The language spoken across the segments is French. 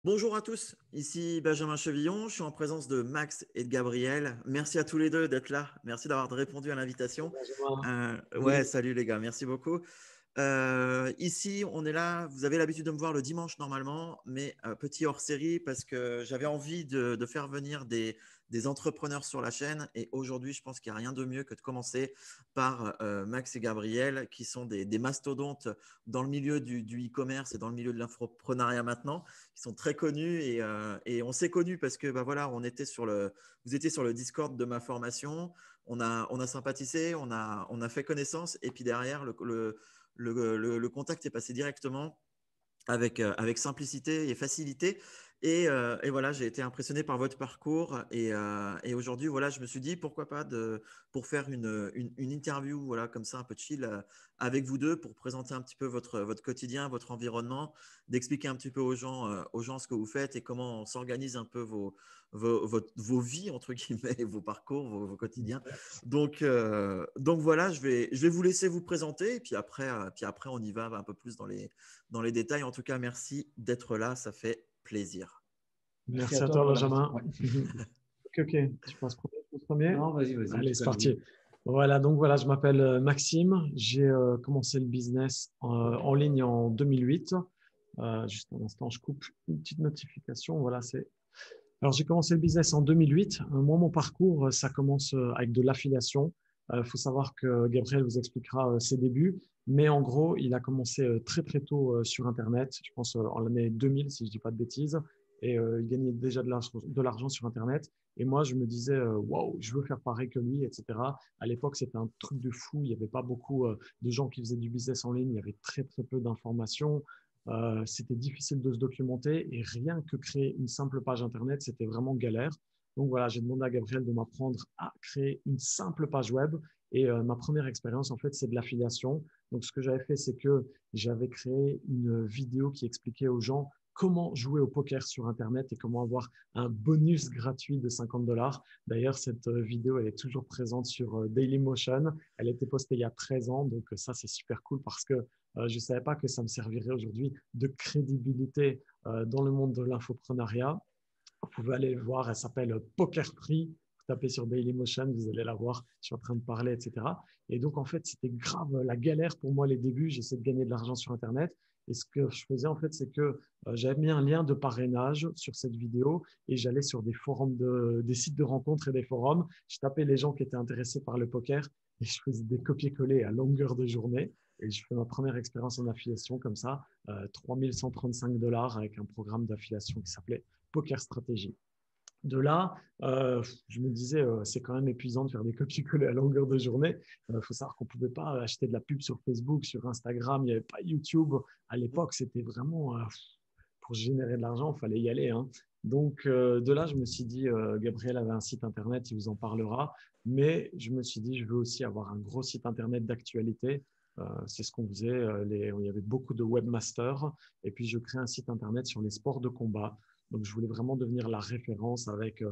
Bonjour à tous, ici Benjamin Chevillon, je suis en présence de Max et de Gabriel. Merci à tous les deux d'être là, merci d'avoir répondu à l'invitation. Benjamin. Ouais, Oui, salut les gars, merci beaucoup. Ici, on est là, vous avez l'habitude de me voir le dimanche normalement, mais petit hors-série parce que j'avais envie de faire venir des entrepreneurs sur la chaîne et aujourd'hui, je pense qu'il n'y a rien de mieux que de commencer par Max et Gabriel qui sont des mastodontes dans le milieu du e-commerce et dans le milieu de l'infoprenariat maintenant, qui sont très connus et on s'est connus parce que bah voilà, vous étiez sur le Discord de ma formation, on a sympathisé, on a fait connaissance et puis derrière, le contact est passé directement avec simplicité et facilité. Et voilà, j'ai été impressionné par votre parcours. Et aujourd'hui, voilà, je me suis dit, pourquoi pas pour faire une interview, voilà, comme ça, un peu chill avec vous deux, pour présenter un petit peu votre quotidien, votre environnement, d'expliquer un petit peu aux gens ce que vous faites et comment s'organisent un peu vos vies, entre guillemets, vos parcours, vos quotidiens. Donc voilà, je vais vous laisser vous présenter et puis après, on y va un peu plus dans les détails. En tout cas, merci d'être là, ça fait plaisir. merci à toi, Benjamin. Ouais. Ok, ok. Tu passes premier? Non, vas-y, vas-y. Allez, Tu c'est peux parti. aller. Voilà, donc voilà, je m'appelle Maxime. J'ai commencé le business en ligne en 2008. Juste un instant, je coupe une petite notification. Voilà, c'est. Alors, j'ai commencé le business en 2008. Moi, mon parcours, ça commence avec de l'affiliation. Il faut savoir que Gabriel vous expliquera ses débuts. Mais en gros, il a commencé très, très tôt sur Internet. Je pense en l'année 2000, si je dis pas de bêtises. Et il gagnait déjà de l'argent sur Internet. Et moi, je me disais, waouh, je veux faire pareil que lui, etc. À l'époque, c'était un truc de fou. Il n'y avait pas beaucoup de gens qui faisaient du business en ligne. Il y avait très, très peu d'informations. C'était difficile de se documenter et rien que créer une simple page Internet, c'était vraiment galère. Donc voilà, j'ai demandé à Gabriel de m'apprendre à créer une simple page web. Et ma première expérience, en fait, c'est de l'affiliation. Donc ce que j'avais fait, c'est que j'avais créé une vidéo qui expliquait aux gens comment jouer au poker sur Internet et comment avoir un bonus gratuit de 50 dollars. D'ailleurs, cette vidéo, elle est toujours présente sur Dailymotion. Elle a été postée il y a 13 ans. Donc ça, c'est super cool parce que je ne savais pas que ça me servirait aujourd'hui de crédibilité dans le monde de l'infoprenariat. Vous pouvez aller le voir, elle s'appelle Poker Free. Vous tapez sur Dailymotion, vous allez la voir. Je suis en train de parler, etc. Et donc, en fait, c'était grave la galère pour moi les débuts. J'essaie de gagner de l'argent sur Internet. Et ce que je faisais, en fait, c'est que j'avais mis un lien de parrainage sur cette vidéo et j'allais sur des forums, des sites de rencontres et des forums. Je tapais les gens qui étaient intéressés par le poker et je faisais des copier-coller à longueur de journée. Et je fais ma première expérience en affiliation comme ça, 3135 dollars avec un programme d'affiliation qui s'appelait Poker Stratégie. De là, je me disais, c'est quand même épuisant de faire des copier-coller à longueur de journée. Il faut savoir qu'on ne pouvait pas acheter de la pub sur Facebook, sur Instagram, il n'y avait pas YouTube. À l'époque, c'était vraiment pour générer de l'argent, il fallait y aller, hein. Donc, de là, je me suis dit, Gabriel avait un site internet, il vous en parlera. Mais je me suis dit, je veux aussi avoir un gros site internet d'actualité. C'est ce qu'on faisait. Il y avait beaucoup de webmasters. Et puis, je crée un site internet sur les sports de combat. Donc, je voulais vraiment devenir la référence avec,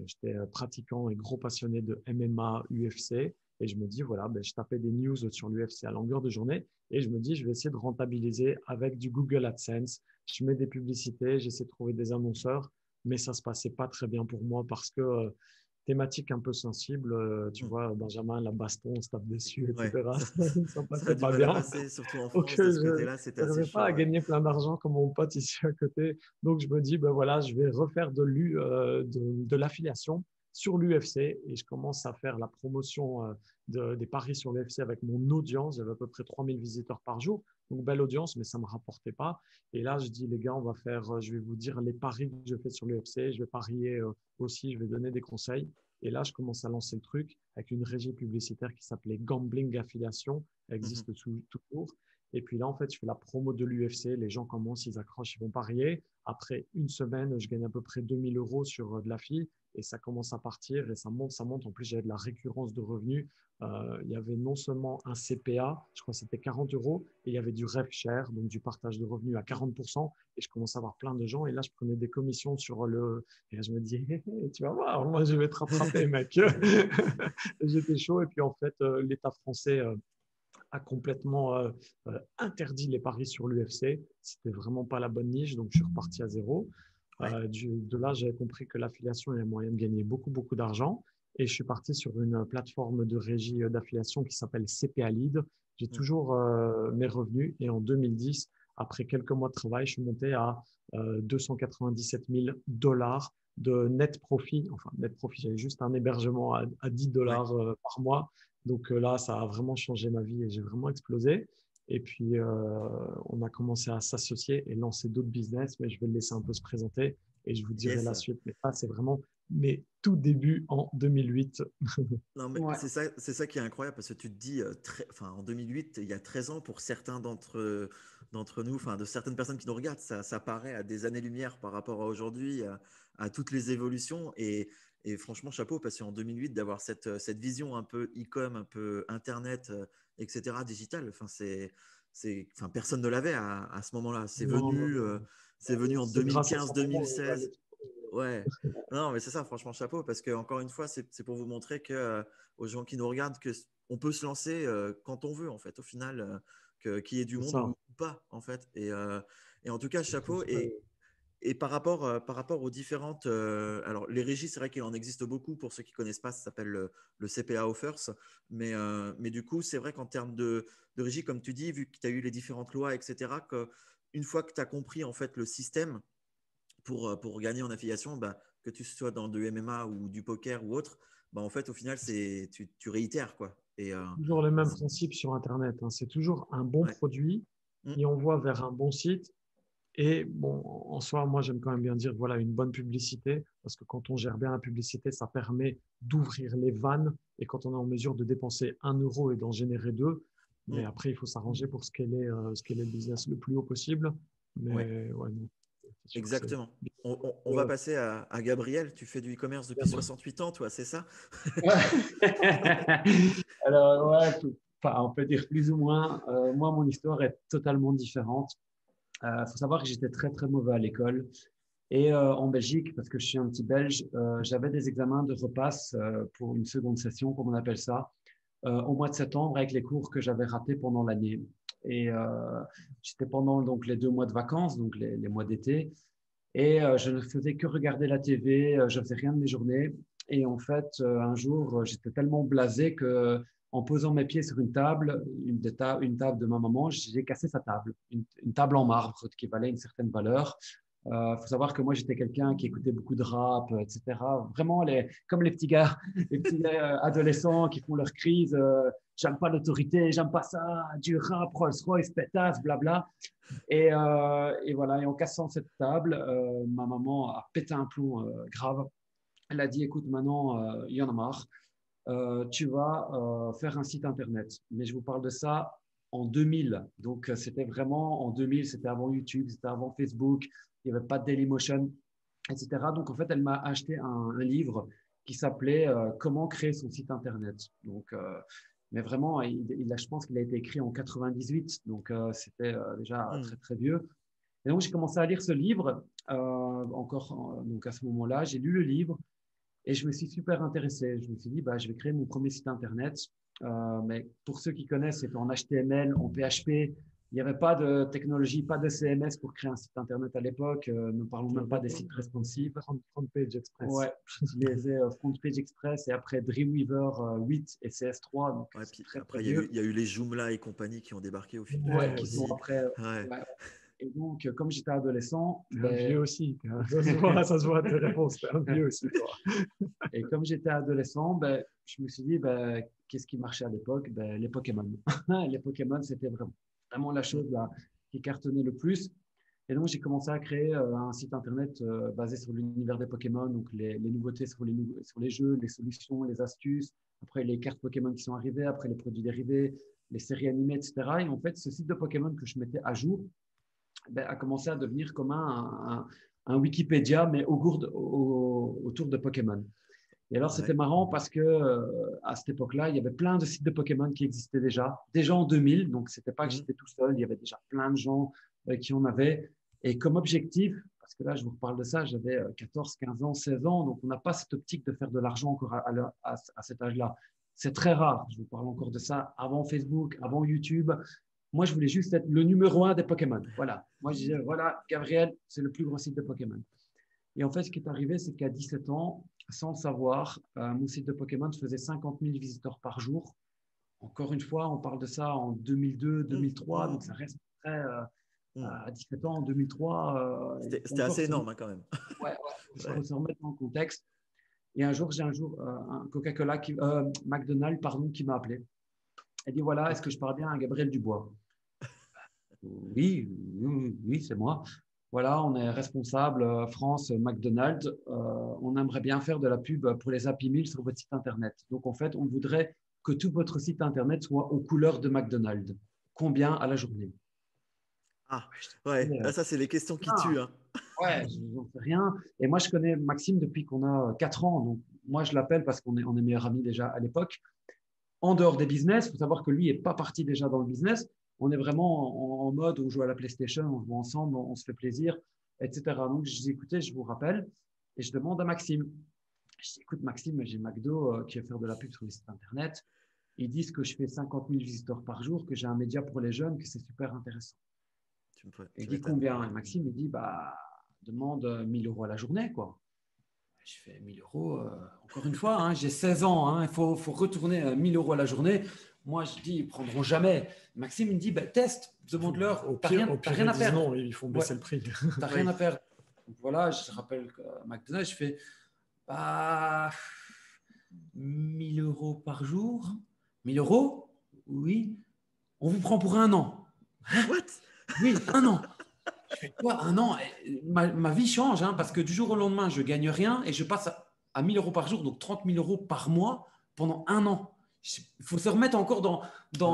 j'étais pratiquant et gros passionné de MMA, UFC. Et je me dis, voilà, ben, je tapais des news sur l'UFC à longueur de journée. Et je me dis, je vais essayer de rentabiliser avec du Google AdSense. Je mets des publicités, j'essaie de trouver des annonceurs, mais ça se passait pas très bien pour moi parce que thématique un peu sensible, tu Hmm. vois, Benjamin, la baston, on se tape dessus, Ouais, etc. ça, Ça ça a passait du pas mal à bien. passer, surtout en Donc, France, de ce côté-là, c'était je assez n'arrivais pas chaud. à Ouais. gagner plein d'argent comme mon pote ici à côté. Donc, je me dis, ben voilà, je vais refaire de l'affiliation sur l'UFC et je commence à faire la promotion des paris sur l'UFC avec mon audience. J'avais à peu près 3000 visiteurs par jour. Donc, belle audience, mais ça ne me rapportait pas. Et là, je dis, les gars, on va faire, je vais vous dire les paris que je fais sur l'UFC. Je vais parier aussi, je vais donner des conseils. Et là, je commence à lancer le truc avec une régie publicitaire qui s'appelait Gambling Affiliation. Elle Mhm. existe toujours. Et puis là, en fait, je fais la promo de l'UFC. Les gens commencent, ils accrochent, ils vont parier. Après une semaine, je gagne à peu près 2000 euros sur de la fille et ça commence à partir et ça monte, ça monte. En plus, j'avais de la récurrence de revenus. Il y avait non seulement un CPA, je crois que c'était 40 euros, et il y avait du rev share, donc du partage de revenus à 40%. Et je commence à avoir plein de gens. Et là, je prenais des commissions sur le. Et là, je me dis, hé, hé, tu vas voir, moi, je vais te rattraper, mec. J'étais chaud. Et puis, en fait, l'État français a complètement interdit les paris sur l'UFC. C'était vraiment pas la bonne niche, donc je suis reparti à zéro. Ouais. De là, j'avais compris que l'affiliation est un moyen de gagner beaucoup, beaucoup d'argent. Et je suis parti sur une plateforme de régie d'affiliation qui s'appelle CPA Lead. J'ai Mm. toujours mes revenus. Et en 2010, après quelques mois de travail, je suis monté à 297 000 dollars de net profit. Enfin, net profit, j'avais juste un hébergement à 10 Ouais. dollars par mois. Donc là, ça a vraiment changé ma vie et j'ai vraiment explosé. Et puis, on a commencé à s'associer et lancer d'autres business, mais je vais le laisser un peu se présenter et je vous dirai Yes. la suite. Mais ça, c'est vraiment mes tout débuts en 2008. Non, mais Ouais. c'est ça qui est incroyable parce que tu te dis, enfin, en 2008, il y a 13 ans, pour certains d'entre nous, enfin, de certaines personnes qui nous regardent, ça paraît à des années-lumière par rapport à aujourd'hui, à toutes les évolutions. Et franchement, chapeau, parce qu'en 2008, d'avoir cette vision un peu e-com, un peu Internet, etc., digital, enfin, enfin, personne ne l'avait à ce moment-là. Non, non, C'est venu en c'est grâce à ce moment où on va 2015-2016. Ouais, non, mais c'est ça, franchement, chapeau, parce que encore une fois, c'est pour vous montrer que aux gens qui nous regardent que on peut se lancer quand on veut, en fait, au final, qu'il y ait du c'est monde ça. ou pas, en fait. Et en tout cas, C'est tout chapeau. ça. Et par rapport aux différentes, alors les régies, c'est vrai qu'il en existe beaucoup. Pour ceux qui connaissent pas, ça s'appelle le CPA Offers. Mais du coup, c'est vrai qu'en termes de régie, comme tu dis, vu que tu as eu les différentes lois, etc., que une fois que tu as compris en fait le système pour gagner en affiliation, bah, que tu sois dans du MMA ou du poker ou autre, bah, en fait, au final, tu réitères, quoi. Toujours les mêmes principes sur Internet, hein. C'est toujours un bon Ouais. produit Mm. qui envoie vers un bon site. Et bon, en soi, moi, j'aime quand même bien dire, voilà, une bonne publicité, parce que quand on gère bien la publicité, ça permet d'ouvrir les vannes. Et quand on est en mesure de dépenser 1 euro et d'en générer deux, mais Mm. après, il faut s'arranger pour ce qu'est le business le plus haut possible. Ouais, Mais ouais, non, c'est sûr que c'est. exactement. On va passer à Gabriel. Tu fais du e-commerce Bien depuis sûr. 68 ans, toi, c'est ça? Alors, ouais, enfin, on peut dire plus ou moins. Moi, mon histoire est totalement différente. Faut savoir que j'étais très, très mauvais à l'école. Et en Belgique, parce que je suis un petit Belge, j'avais des examens de repasse pour une seconde session, comme on appelle ça, au mois de septembre avec les cours que j'avais ratés pendant l'année. Et j'étais pendant donc les 2 mois de vacances, donc les mois d'été. Et je ne faisais que regarder la TV, je faisais rien de mes journées. Et en fait, un jour, j'étais tellement blasé que, en posant mes pieds sur une table, une table de ma maman, j'ai cassé sa table, une table en marbre qui valait une certaine valeur. Faut savoir que moi, j'étais quelqu'un qui écoutait beaucoup de rap, etc. Vraiment, comme les petits gars adolescents qui font leur crise. J'aime pas l'autorité, j'aime pas ça, du rap, Rolls-Royce, pétasse, blabla. Et voilà, et en cassant cette table, ma maman a pété un plomb grave. Elle a dit, écoute, maintenant, il y en a marre. Tu vas faire un site internet. Mais je vous parle de ça en 2000. Donc, c'était vraiment en 2000, c'était avant YouTube, c'était avant Facebook, il n'y avait pas de Dailymotion, etc. Donc, en fait, elle m'a acheté un livre qui s'appelait Comment créer son site internet. Donc, mais vraiment, je pense qu'il a été écrit en 98, donc c'était déjà Mm. très, très vieux. Et donc, j'ai commencé à lire ce livre, donc à ce moment-là, j'ai lu le livre, et je me suis super intéressé. Je me suis dit, bah, je vais créer mon premier site internet. Mais pour ceux qui connaissent, c'était en HTML, en PHP. Il n'y avait pas de technologie, pas de CMS pour créer un site internet à l'époque. Ne parlons même pas des sites responsives. Front Page Express. Ouais, j'utilisais FrontPage Express et après Dreamweaver 8 et CS3. Donc, Ouais, c'est puis très, très après, vieux. il y a eu les Joomla et compagnie qui ont débarqué au fil du Ouais, temps Ouais, qui sont aussi. après. Ouais. Ouais. Et donc, comme j'étais adolescent, t'es un vieux ben, aussi. Ça se voit à tes réponses. T'es un vieux aussi, toi. et comme j'étais adolescent, ben, je me suis dit, ben, qu'est-ce qui marchait à l'époque? Ben, les Pokémon. Les Pokémon, c'était vraiment la Mm. chose là, qui cartonnait le plus. Et donc, j'ai commencé à créer un site internet basé sur l'univers des Pokémon, donc les nouveautés sur les jeux, les solutions, les astuces, après les cartes Pokémon qui sont arrivées, après les produits dérivés, les séries animées, etc. Et en fait, ce site de Pokémon que je mettais à jour ben, a commencé à devenir comme un Wikipédia, mais autour de Pokémon. Et alors, c'était Ouais. marrant parce que à cette époque-là, il y avait plein de sites de Pokémon qui existaient déjà en 2000. Donc, c'était pas que Mm. j'étais tout seul. Il y avait déjà plein de gens qui en avaient. Et comme objectif, parce que là, je vous reparle de ça, j'avais 14, 15 ans, 16 ans. Donc, on n'a pas cette optique de faire de l'argent encore à cet âge-là. C'est très rare. Je vous parle encore de ça avant Facebook, avant YouTube. Moi, je voulais juste être le numéro 1 des Pokémon. Voilà. Moi, je disais, voilà, Gabriel, c'est le plus gros site de Pokémon. Et en fait, ce qui est arrivé, c'est qu'à 17 ans, sans le savoir, mon site de Pokémon faisait 50 000 visiteurs par jour. Encore une fois, on parle de ça en 2002, 2003, donc ça reste très… à 17 ans, en 2003. C'était assez énorme quand même. Ouais, il faut se remettre dans le contexte. Et un jour, j'ai un Coca-Cola, McDonald's, pardon, qui m'a appelé. Elle dit, voilà, est-ce que je parle bien à Gabriel Dubois? Oui, c'est moi. Voilà, on est responsable France McDonald's. On aimerait bien faire de la pub pour les Happy Meal sur votre site Internet. Donc, en fait, on voudrait que tout votre site Internet soit aux couleurs de McDonald's. Combien à la journée? Ah, ouais, là, ça, c'est les questions qui tuent. Hein. Ouais, je n'en sais rien. Et moi, je connais Maxime depuis qu'on a 4 ans. Donc, moi, je l'appelle parce qu'on est meilleurs amis déjà à l'époque. En dehors des business, il faut savoir que lui n'est pas parti déjà dans le business. On est vraiment en mode où on joue à la PlayStation, on joue ensemble, on se fait plaisir, etc. Donc, je dis, écoutez, je vous rappelle et je demande à Maxime. Je dis, écoute, Maxime, j'ai McDo qui va faire de la pub sur les sites Internet. Ils disent que je fais 50 000 visiteurs par jour, que j'ai un média pour les jeunes, que c'est super intéressant. Il dit combien? Et Maxime, il dit, bah, demande 1 000 € à la journée, quoi. Je fais 1 000 €, encore une fois, hein, j'ai 16 ans, hein, il faut retourner 1 000 € à la journée. Moi, je dis, ils ne prendront jamais. Maxime, il me dit, bah, teste, demande-leur. Au pire, rien à faire. Non, ils font baisser le prix. Tu n'as rien à faire. Donc, voilà, je rappelle que McDonald's, je fais, bah, 1 000 € par jour. 1 000 €? Oui. On vous prend pour 1 an. What? Oui, 1 an. Je fais quoi? 1 an? Ma vie change, hein, parce que du jour au lendemain, je ne gagne rien et je passe à 1 000 € par jour, donc 30 000 € par mois pendant 1 an. Il faut se remettre encore dans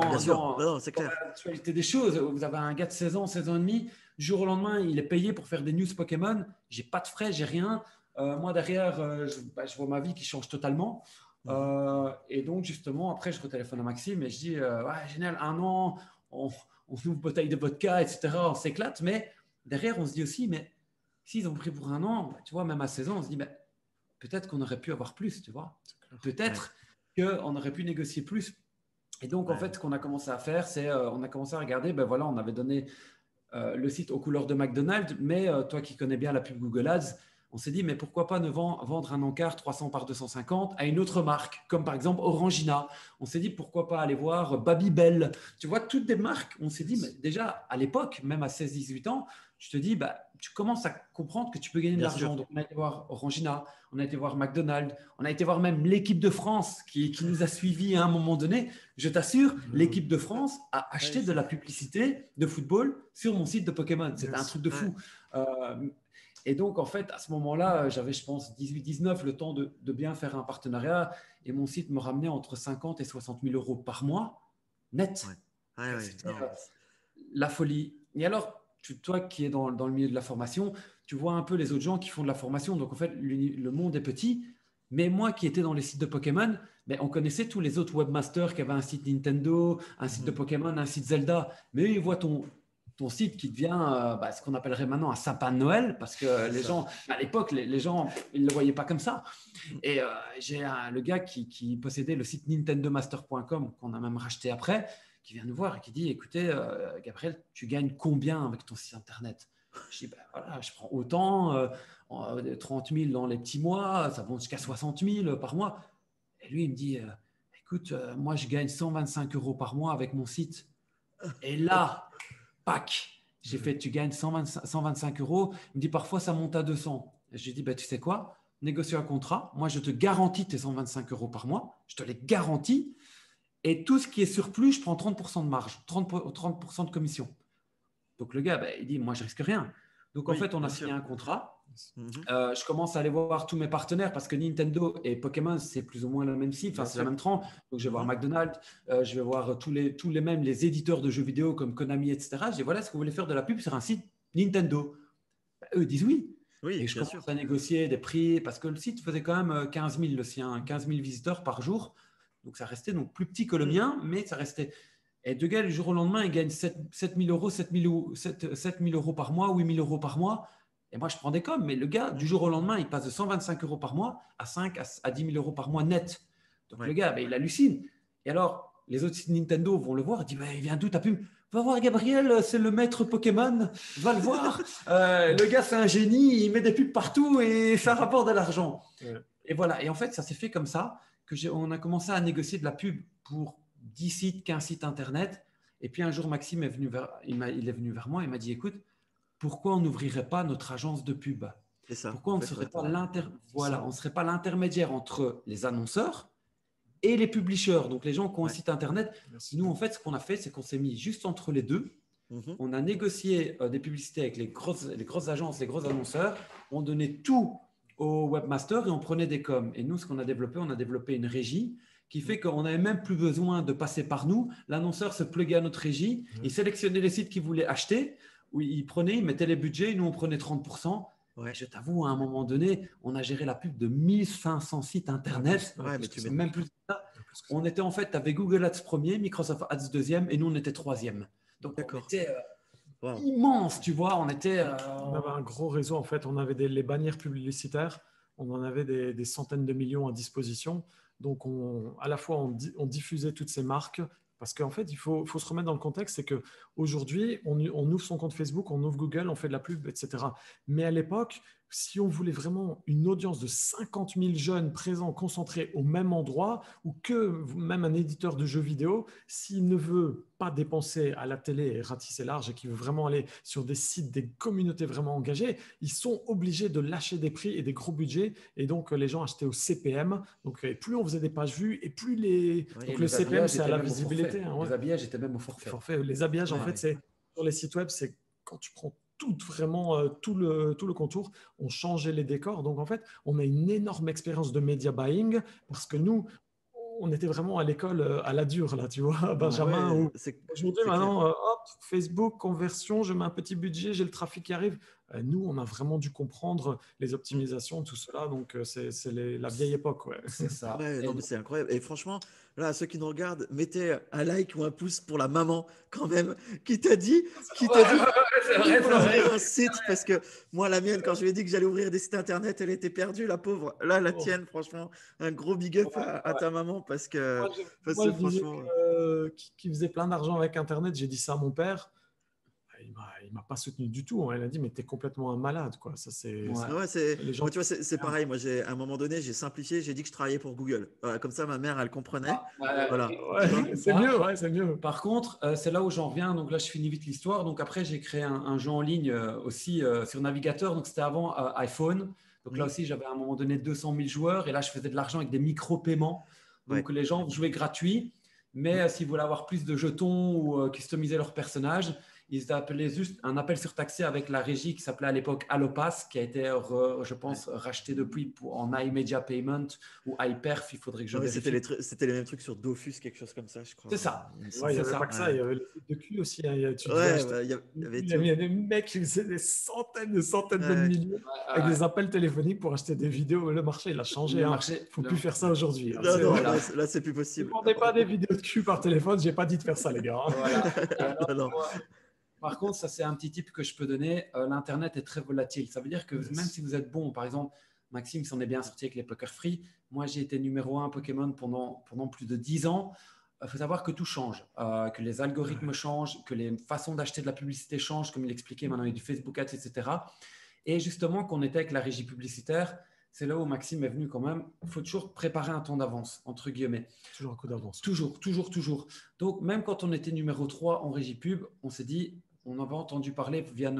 l'actualité des choses. Vous avez un gars de 16 ans, 16 ans et demi, du jour au lendemain, il est payé pour faire des news Pokémon. Je n'ai pas de frais, j'ai rien. Moi, derrière, je vois ma vie qui change totalement. Et donc, justement, après, je retéléphone à Maxime et je dis, ouais, génial, 1 an, on ouvre bouteille de vodka, etc. On s'éclate, mais derrière, on se dit aussi, mais s'ils ont pris pour 1 an, tu vois, même à 16 ans, on se dit, ben, peut-être qu'on aurait pu avoir plus, tu vois. Peut-être qu'on aurait pu négocier plus. Et donc, en fait, ce qu'on a commencé à faire, c'est on a commencé à regarder, ben voilà, on avait donné le site aux couleurs de McDonald's, mais toi qui connais bien la pub Google Ads, on s'est dit, mais pourquoi pas ne vendre un encart 300 par 250 à une autre marque, comme par exemple Orangina. On s'est dit, pourquoi pas aller voir Babybel. Tu vois, toutes des marques, on s'est dit, mais déjà, à l'époque, même à 16-18 ans, je te dis, bah, tu commences à comprendre que tu peux gagner de l'argent. Donc, on a été voir Orangina, on a été voir McDonald's, on a été voir même l'équipe de France qui nous a suivis à un moment donné. Je t'assure, l'équipe de France a acheté de la publicité de football sur mon site de Pokémon. C'était un truc de fou. Et donc, en fait, à ce moment-là, j'avais, je pense, 18-19, le temps de bien faire un partenariat. Et mon site me ramenait entre 50 et 60 000 € par mois, net. C'était la folie. Et alors, toi qui es dans le milieu de la formation, tu vois un peu les autres gens qui font de la formation. Donc, en fait, le monde est petit. Mais moi qui étais dans les sites de Pokémon, on connaissait tous les autres webmasters qui avaient un site Nintendo, un site de Pokémon, un site Zelda. Mais eux, ils voient ton site qui devient ce qu'on appellerait maintenant un sapin de Noël, parce que les gens, à l'époque, les gens, ils ne le voyaient pas comme ça. Et j'ai le gars qui possédait le site nintendomaster.com, qu'on a même racheté après, qui vient nous voir et qui dit, écoutez, Gabriel, tu gagnes combien avec ton site Internet? Je dis, voilà, je prends autant, 30 000 dans les petits mois, ça monte jusqu'à 60 000 par mois. Et lui, il me dit, écoute, moi, je gagne 125 € par mois avec mon site. Et là… J'ai fait, tu gagnes 125 €. Il me dit, parfois, ça monte à 200. Et je lui dis, tu sais quoi? Négocie un contrat. Moi, je te garantis tes 125 € par mois. Je te les garantis. Et tout ce qui est surplus, je prends 30% de marge, 30% de commission. Donc, le gars, il dit, moi, je risque rien. Donc, en fait, on a signé un contrat. Je commence à aller voir tous mes partenaires parce que Nintendo et Pokémon, c'est plus ou moins le même site, c'est la même tranche. Donc, je vais voir McDonald's, je vais voir tous les mêmes, les éditeurs de jeux vidéo comme Konami, etc. Je dis, voilà, est-ce que vous voulez faire de la pub sur un site Nintendo? Eux disent oui. Et je commence à négocier des prix parce que le site faisait quand même 15 000, le sien, 15 000 visiteurs par jour. Donc, ça restait donc plus petit que le mien, mais ça restait. Et deux gars, du jour au lendemain, ils gagnent 7 000 €, 7 000 € par mois, 8 000 € par mois. Et moi, je prends des coms, mais le gars, du jour au lendemain, il passe de 125 € par mois à 5 à 10 000 € par mois net. Donc le gars, il hallucine. Et alors, les autres sites Nintendo vont le voir, ils disent, il vient d'où ta pub? Va voir Gabriel, c'est le maître Pokémon, va le voir. Le gars, c'est un génie, il met des pubs partout et ça rapporte de l'argent. Ouais. Et voilà, et en fait, ça s'est fait comme ça, on a commencé à négocier de la pub pour 10 sites, 15 sites Internet. Et puis un jour, Maxime est venu vers moi et m'a dit, écoute, pourquoi on n'ouvrirait pas notre agence de pub? C'est ça. Pourquoi on ne serait pas l'intermédiaire entre les annonceurs et les publishers, donc les gens qui ont un site Internet. Nous, en fait, ce qu'on a fait, c'est qu'on s'est mis juste entre les deux. On a négocié des publicités avec les grosses agences, les gros annonceurs. On donnait tout au webmaster et on prenait des coms. Et nous, ce qu'on a développé, on a développé une régie qui fait qu'on n'avait même plus besoin de passer par nous. L'annonceur se pluguait à notre régie, il sélectionnait les sites qu'il voulait acheter, où il mettait les budgets, nous, on prenait 30%. Ouais. Je t'avoue, à un moment donné, on a géré la pub de 1500 sites Internet. Mais tu mets même plus de ça. On était en fait, tu avais Google Ads premier, Microsoft Ads deuxième et nous, on était troisième. Donc, on était immense, tu vois. On avait un gros réseau, en fait. On avait les bannières publicitaires. On en avait des centaines de millions à disposition. Donc, à la fois, on diffusait toutes ces marques. Parce qu'en fait, il faut se remettre dans le contexte, c'est qu'aujourd'hui, on ouvre son compte Facebook, on ouvre Google, on fait de la pub, etc. Mais à l'époque, si on voulait vraiment une audience de 50 000 jeunes présents, concentrés au même endroit, ou que même un éditeur de jeux vidéo, s'il ne veut pas dépenser à la télé et ratisser large et qu'il veut vraiment aller sur des sites, des communautés vraiment engagées, ils sont obligés de lâcher des prix et des gros budgets. Et donc, les gens achetaient au CPM. Donc, et plus on faisait des pages vues, et plus donc le CPM, c'est à la visibilité. Les habillages étaient même au forfait. Les habillages, en fait, c'est sur les sites web, c'est quand tu prends tout le contour, on changeait les décors. Donc, en fait, on a une énorme expérience de media buying parce que nous, on était vraiment à l'école à la dure, là, tu vois, Benjamin. Aujourd'hui, maintenant, hop, Facebook, conversion, je mets un petit budget, j'ai le trafic qui arrive. Nous, on a vraiment dû comprendre les optimisations, tout cela. Donc, c'est la vieille époque. Ouais. C'est ça. Ouais, non, mais c'est incroyable. Et franchement, là, ceux qui nous regardent, mettez un like ou un pouce pour la maman, quand même, qui t'a dit c'est vrai. un site. Parce que moi, la mienne, quand je lui ai dit que j'allais ouvrir des sites internet, elle était perdue, la pauvre. Là, la tienne, franchement, un gros big up à ta maman parce que, moi, franchement. Qui faisait plein d'argent avec internet, j'ai dit ça à mon père. Il m'a pas soutenu du tout. Elle a dit, mais tu es complètement un malade, quoi. Ça, les gens... Moi, tu vois, c'est pareil. Moi, à un moment donné, j'ai simplifié. J'ai dit que je travaillais pour Google. Voilà, comme ça, ma mère, elle comprenait. Voilà. C'est mieux, c'est mieux. Par contre, c'est là où j'en reviens. Donc là, je finis vite l'histoire. Donc après, j'ai créé un jeu en ligne aussi sur navigateur. Donc c'était avant iPhone. Donc là aussi, j'avais à un moment donné 200 000 joueurs. Et là, je faisais de l'argent avec des micro-paiements. Donc les gens jouaient gratuit. Mais s'ils voulaient avoir plus de jetons ou customiser leur personnage, ils appelaient juste un appel surtaxé avec la régie qui s'appelait à l'époque Allopass, qui a été, je pense, racheté depuis en iMedia Payment ou iPerf. Il faudrait que je vérifie. C'était les mêmes trucs sur Dofus, quelque chose comme ça, je crois. C'est ça. Il n'y avait pas que ça. Il y avait les trucs de cul aussi. Il y avait des mecs qui faisaient des centaines de millions avec des appels téléphoniques pour acheter des vidéos. Le marché, il a changé. Il ne faut plus faire ça aujourd'hui. Non, là, c'est plus possible. Ne demandez pas des vidéos de cul par téléphone. Je n'ai pas dit de faire ça, les gars. Voilà. Par contre, ça, c'est un petit tip que je peux donner. L'Internet est très volatile. Ça veut dire que même si vous êtes bon, par exemple, Maxime s'en est bien sorti avec les Poker Free. Moi, j'ai été numéro 1 Pokémon pendant plus de 10 ans. Il faut savoir que tout change, que les algorithmes changent, que les façons d'acheter de la publicité changent, comme il expliquait, maintenant il y a du Facebook Ads, etc. Et justement, qu'on était avec la régie publicitaire, c'est là où Maxime est venu quand même. Il faut toujours préparer un temps d'avance, entre guillemets. Toujours un coup d'avance. Toujours. Donc, même quand on était numéro 3 en régie pub, on s'est dit, on avait entendu parler via un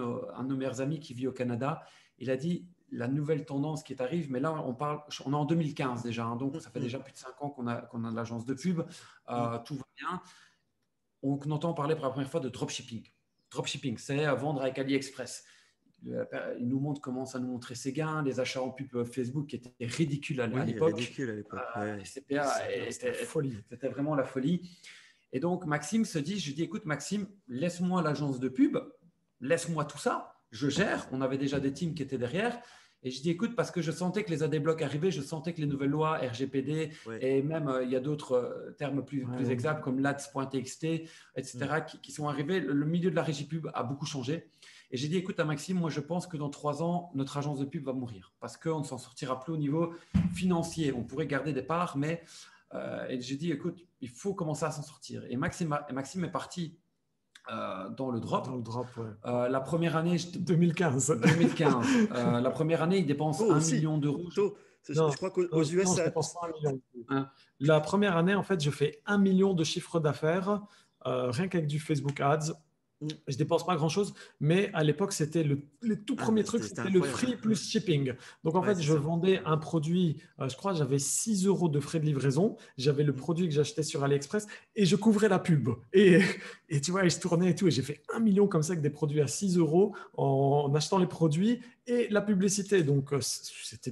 de nos meilleurs amis qui vit au Canada. Il a dit, la nouvelle tendance qui arrive, mais là, on est en 2015 déjà, hein, donc ça fait déjà plus de 5 ans qu'on a de l'agence de pub. Tout va bien. On entend parler pour la première fois de dropshipping. Dropshipping, c'est vendre avec AliExpress. Il nous montre comment ça nous montrait ses gains, les achats en pub Facebook qui étaient ridicules à l'époque. Les CPA, c'était vraiment la folie. Et donc, Maxime se dit, je dis, écoute, Maxime, laisse-moi l'agence de pub, laisse-moi tout ça, je gère. On avait déjà des teams qui étaient derrière. Et je dis, écoute, parce que je sentais que les AD-Block arrivaient, je sentais que les nouvelles lois, RGPD, et même il y a d'autres termes plus exacts comme LADS.txt, etc., qui sont arrivés. Le milieu de la régie pub a beaucoup changé. Et j'ai dit, écoute, à Maxime, moi, je pense que dans 3 ans, notre agence de pub va mourir parce qu'on ne s'en sortira plus au niveau financier. On pourrait garder des parts, mais Et j'ai dit, écoute, il faut commencer à s'en sortir. Et Maxime est parti dans le drop. Dans le drop, ouais. La première année, 2015. 2015. La première année, il dépense 1 million d'euros. Je crois qu'aux US, non, je ça... dépense pas 1 million. Hein. La première année, en fait, je fais 1 million de chiffre d'affaires, rien qu'avec du Facebook Ads. Je dépense pas grand-chose, mais à l'époque, c'était les tout premiers trucs, c'était le free plus shipping. Donc, en fait, je vendais un produit, je crois, j'avais 6 euros de frais de livraison. J'avais le produit que j'achetais sur AliExpress et je couvrais la pub. Et tu vois, il se tournait et tout. Et j'ai fait 1 million comme ça avec des produits à 6 euros en achetant les produits et la publicité. Donc,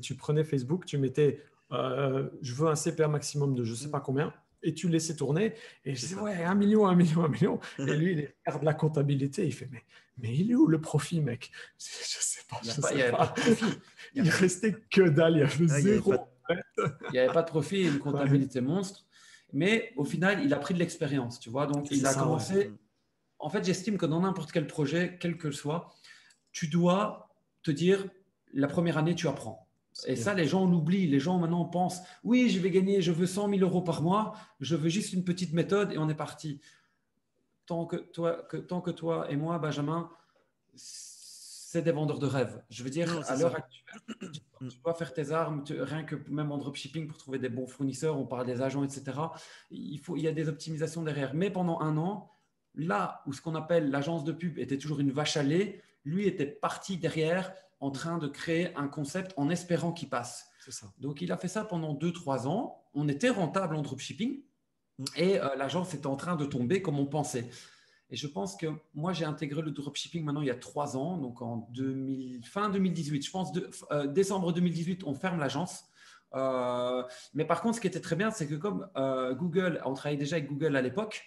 tu prenais Facebook, tu mettais, je veux un CPA maximum de je sais pas combien. Et tu laissais tourner. Et je disais, ouais, 1 million, 1 million, 1 million. Et lui, il regarde la comptabilité. Il fait, mais il est où le profit, mec? Je sais pas. Il restait que dalle. Il y avait zéro. Il n'y avait pas de profit et une comptabilité monstre. Mais au final, il a pris de l'expérience, tu vois. Donc, il a commencé. Ouais. En fait, j'estime que dans n'importe quel projet, quel que soit, tu dois te dire, la première année, tu apprends. Et ça, les gens l'oublient. Les gens maintenant pensent, oui, je vais gagner, je veux 100 000 euros par mois, je veux juste une petite méthode et on est parti. Tant que toi et moi, Benjamin, c'est des vendeurs de rêves. Je veux dire, à l'heure actuelle, tu dois faire tes armes, rien que même en dropshipping pour trouver des bons fournisseurs, on parle des agents, etc. Il y a des optimisations derrière. Mais pendant un an, là où ce qu'on appelle l'agence de pub était toujours une vache à lait, lui était parti derrière en train de créer un concept en espérant qu'il passe. C'est ça. Donc, il a fait ça pendant 2-3 ans. On était rentable en dropshipping et l'agence était en train de tomber comme on pensait. Et je pense que moi, j'ai intégré le dropshipping maintenant il y a 3 ans, donc fin 2018. Je pense décembre 2018, on ferme l'agence. Mais par contre, ce qui était très bien, c'est que comme Google, on travaillait déjà avec Google à l'époque,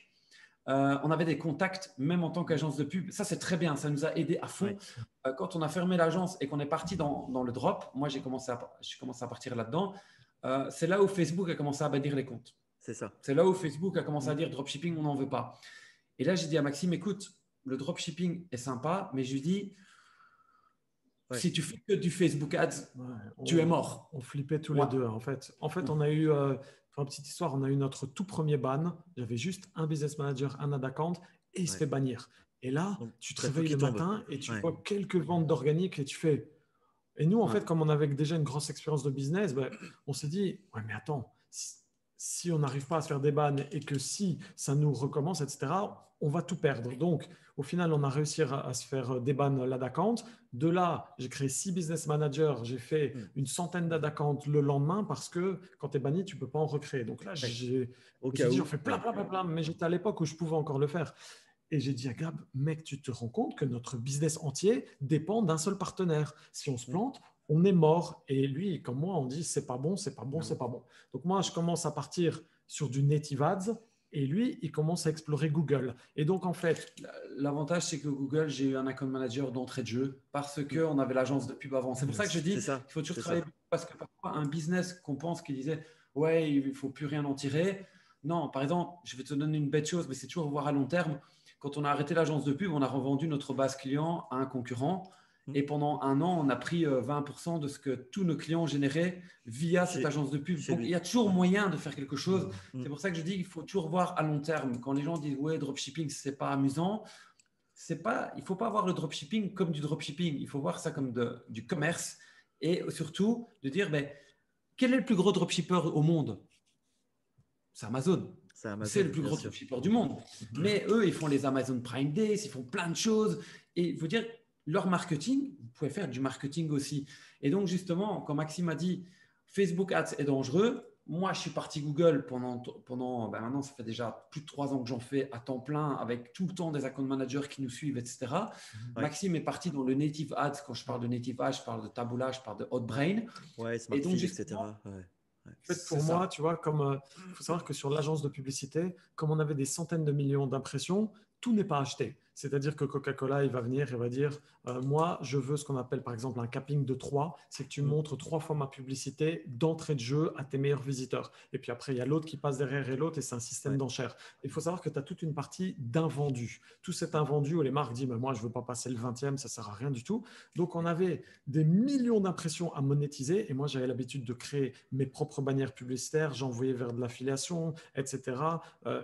on avait des contacts, même en tant qu'agence de pub. Ça, c'est très bien. Ça nous a aidé à fond. Ouais. Quand on a fermé l'agence et qu'on est parti dans le drop, moi, j'ai commencé à partir là-dedans. C'est là où Facebook a commencé à bannir les comptes. C'est ça. C'est là où Facebook a commencé à dire dropshipping, on n'en veut pas. Et là, j'ai dit à Maxime, écoute, le dropshipping est sympa, mais je lui dis, si tu fais que du Facebook Ads, tu es mort. On flippait tous les deux, en fait. En fait, on a eu... Pour une petite histoire, on a eu notre tout premier ban. J'avais juste un business manager, un ad account et il se fait bannir. Et là, donc, tu te réveilles le matin et tu vois quelques ventes d'organique et tu fais… Et nous, en fait, comme on avait déjà une grosse expérience de business, on s'est dit, ouais, mais attends, si on n'arrive pas à se faire des bans et que si ça nous recommence, etc., on va tout perdre. Donc, au final, on a réussi à se faire des bans l'ad account. De là, j'ai créé 6 business managers. J'ai fait une centaine d'ad accounts le lendemain parce que quand tu es banni, tu ne peux pas en recréer. Donc là, j'en fais plein. Mais j'étais à l'époque où je pouvais encore le faire. Et j'ai dit à Gab, mec, tu te rends compte que notre business entier dépend d'un seul partenaire. Si on se plante, on est mort. Et lui, comme moi, on dit, c'est pas bon, c'est pas bon, c'est pas bon. Donc moi, je commence à partir sur du native ads. Et lui, il commence à explorer Google. Et donc, en fait… L'avantage, c'est que Google, j'ai eu un account manager d'entrée de jeu parce qu'on avait l'agence de pub avant. C'est pour ça que je dis qu'il faut toujours travailler. Parce que parfois, un business qu'on pense qu'il disait « ouais, il ne faut plus rien en tirer ». Non, par exemple, je vais te donner une bête chose, mais c'est toujours voir à long terme. Quand on a arrêté l'agence de pub, on a revendu notre base client à un concurrent. Et pendant un an, on a pris 20% de ce que tous nos clients généraient via cette agence de pub. Donc, il y a toujours moyen de faire quelque chose. C'est pour ça que je dis qu'il faut toujours voir à long terme. Quand les gens disent « ouais, dropshipping, c'est pas amusant », il ne faut pas voir le dropshipping comme du dropshipping. Il faut voir ça comme du commerce. Et surtout, de dire quel est le plus gros dropshipper au monde? C'est Amazon. C'est le plus gros dropshipper du monde. Mais eux, ils font les Amazon Prime Days, ils font plein de choses. Et il faut dire, leur marketing, vous pouvez faire du marketing aussi. Et donc, justement, quand Maxime a dit Facebook Ads est dangereux, moi, je suis parti Google pendant maintenant, ça fait déjà plus de 3 ans que j'en fais à temps plein avec tout le temps des account managers qui nous suivent, etc. Maxime est parti dans le native ads. Quand je parle de native ads, je parle de Taboola, je parle de Hotbrain. Ouais, Smartfeed, etc. En fait, pour moi, tu vois, il faut savoir que sur l'agence de publicité, comme on avait des centaines de millions d'impressions, tout n'est pas acheté. C'est-à-dire que Coca-Cola, il va venir et va dire, moi, je veux ce qu'on appelle par exemple un capping de 3, c'est que tu montres 3 fois ma publicité d'entrée de jeu à tes meilleurs visiteurs. Et puis après, il y a l'autre qui passe derrière et l'autre, et c'est un système Ouais. d'enchères. Il faut savoir que tu as toute une partie d'invendu. Tout cet invendu où les marques disent, mais moi, je ne veux pas passer le 20e, ça ne sert à rien du tout. Donc, on avait des millions d'impressions à monétiser. Et moi, j'avais l'habitude de créer mes propres bannières publicitaires. J'envoyais vers de l'affiliation, etc.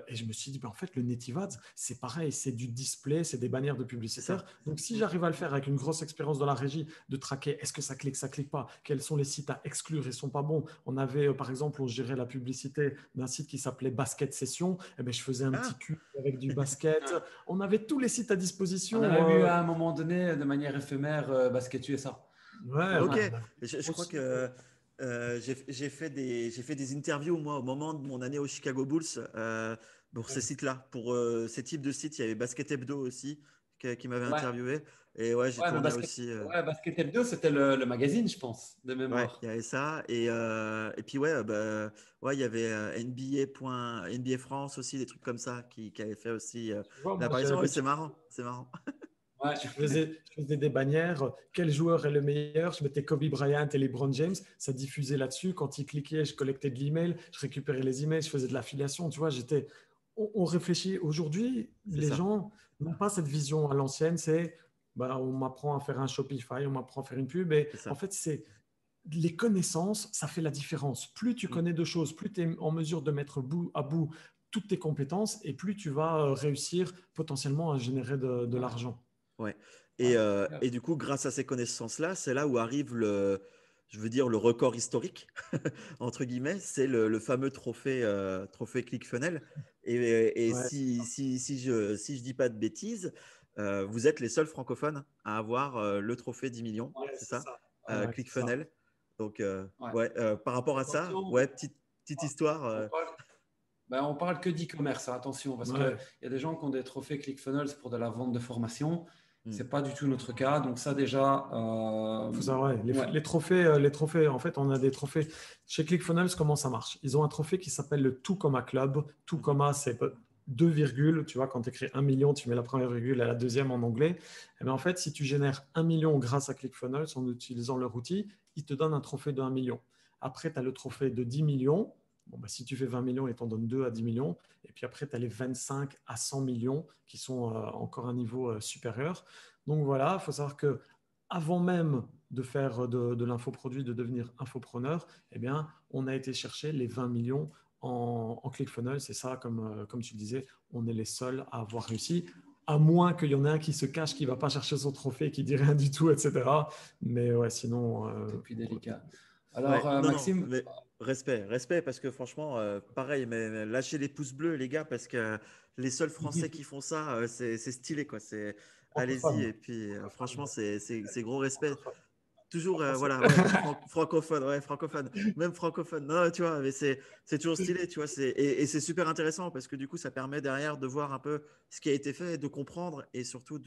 Et je me suis dit, ben, en fait, le Native Ads, c'est pareil. C'est du display, c'est des bannières de C'est ça. publicitaires. Donc, si j'arrive à le faire avec une grosse expérience dans la régie, de traquer est-ce que ça clique pas, quels sont les sites à exclure, ils sont pas bons. On avait, par exemple, on gérait la publicité d'un site qui s'appelait Basket Session. Eh ben, je faisais un petit Ah, cul avec du basket. On avait tous les sites à On disposition. avait vu à un moment donné, de manière éphémère, Basket USA. Ouais, ok. Ouais. Je crois aussi, que j'ai fait des interviews, moi, au moment de mon année au Chicago Bulls, pour ces sites-là. Pour ces types de sites, il y avait Basket Hebdo aussi, qui m'avait Ouais, interviewé. Et ouais, j'ai ouais, mais tourné aussi. Basket Hebdo, c'était le magazine, je pense, de Ouais, mémoire. il y avait ça. Et puis, ouais, bah, ouais, il y avait NBA France aussi, des trucs comme ça, qui avaient fait aussi tu vois, moi, j'ai l'apparition. Ouais, c'est l'habitude. marrant. C'est marrant. Ouais. Je faisais des bannières. Quel joueur est le meilleur? Je mettais Kobe Bryant et LeBron James. Ça diffusait là-dessus. Quand ils cliquaient, je collectais de l'email. Je récupérais les emails. Je faisais de l'affiliation. Tu vois, on réfléchit. Aujourd'hui, C'est les ça. gens n'ont pas cette vision à l'ancienne. C'est, bah, on m'apprend à faire un Shopify, on m'apprend à faire une pub. Et C'est en ça. fait, c'est les connaissances, ça fait la différence. Plus tu Mm. connais de choses, plus tu es en mesure de mettre bout à bout toutes tes compétences et plus tu vas réussir potentiellement à générer de Ouais. l'argent. Ouais. Ouais, Et du coup, grâce à ces connaissances-là, c'est là où arrive je veux dire, le record historique, entre guillemets, c'est le fameux trophée ClickFunnels. Et Ouais, si je dis pas de bêtises, vous êtes les seuls francophones à avoir le trophée 10 millions, ouais, c'est c'est ça? ça. Ouais, ouais, c'est ça. ClickFunnels. Donc, ouais. ouais, par rapport à ça, Attention, ouais, petite histoire. on parle, on parle que d'e-commerce, hein, attention, parce qu'il Ouais. y a des gens qui ont des trophées ClickFunnels pour de la vente de formation. Hmm, C'est pas du tout notre cas. Donc ça déjà, Faut savoir, ouais, ouais, les trophées, en fait, on a des trophées. Chez ClickFunnels, comment ça marche? Ils ont un trophée qui s'appelle le Tout Comma Club. Tout mhm, Comma, c'est deux virgules. Tu vois, quand tu écris 1 million, tu mets la première virgule et la deuxième en anglais. Et bien, en fait, si tu génères 1 million grâce à ClickFunnels en utilisant leur outil, ils te donnent un trophée de 1 million. Après, tu as le trophée de 10 millions. Bon, bah, si tu fais 20 millions, ils t'en donnent 2 à 10 millions. Et puis après, tu as les 25 à 100 millions qui sont encore un niveau supérieur. Donc voilà, il faut savoir que avant même de faire de l'infoproduit, de devenir infopreneur, eh bien, on a été chercher les 20 millions en ClickFunnels. C'est ça, comme tu le disais, on est les seuls à avoir réussi, à moins qu'il y en ait un qui se cache, qui ne va pas chercher son trophée, qui dit rien du tout, etc. Mais ouais, sinon, c'est plus pour le coup. délicat. Alors, ouais, non, non, Maxime, mais respect, parce que franchement, pareil, mais lâchez les pouces bleus, les gars, parce que les seuls Français qui font ça, c'est stylé, quoi. Allez-y, Francophone. et puis Francophone, franchement, c'est gros respect. francophone. Toujours, Pas français. voilà, ouais, francophone, ouais, francophone, même francophone. Non, tu vois, mais c'est toujours stylé, tu vois, et c'est super intéressant parce que du coup, ça permet derrière de voir un peu ce qui a été fait, de comprendre et surtout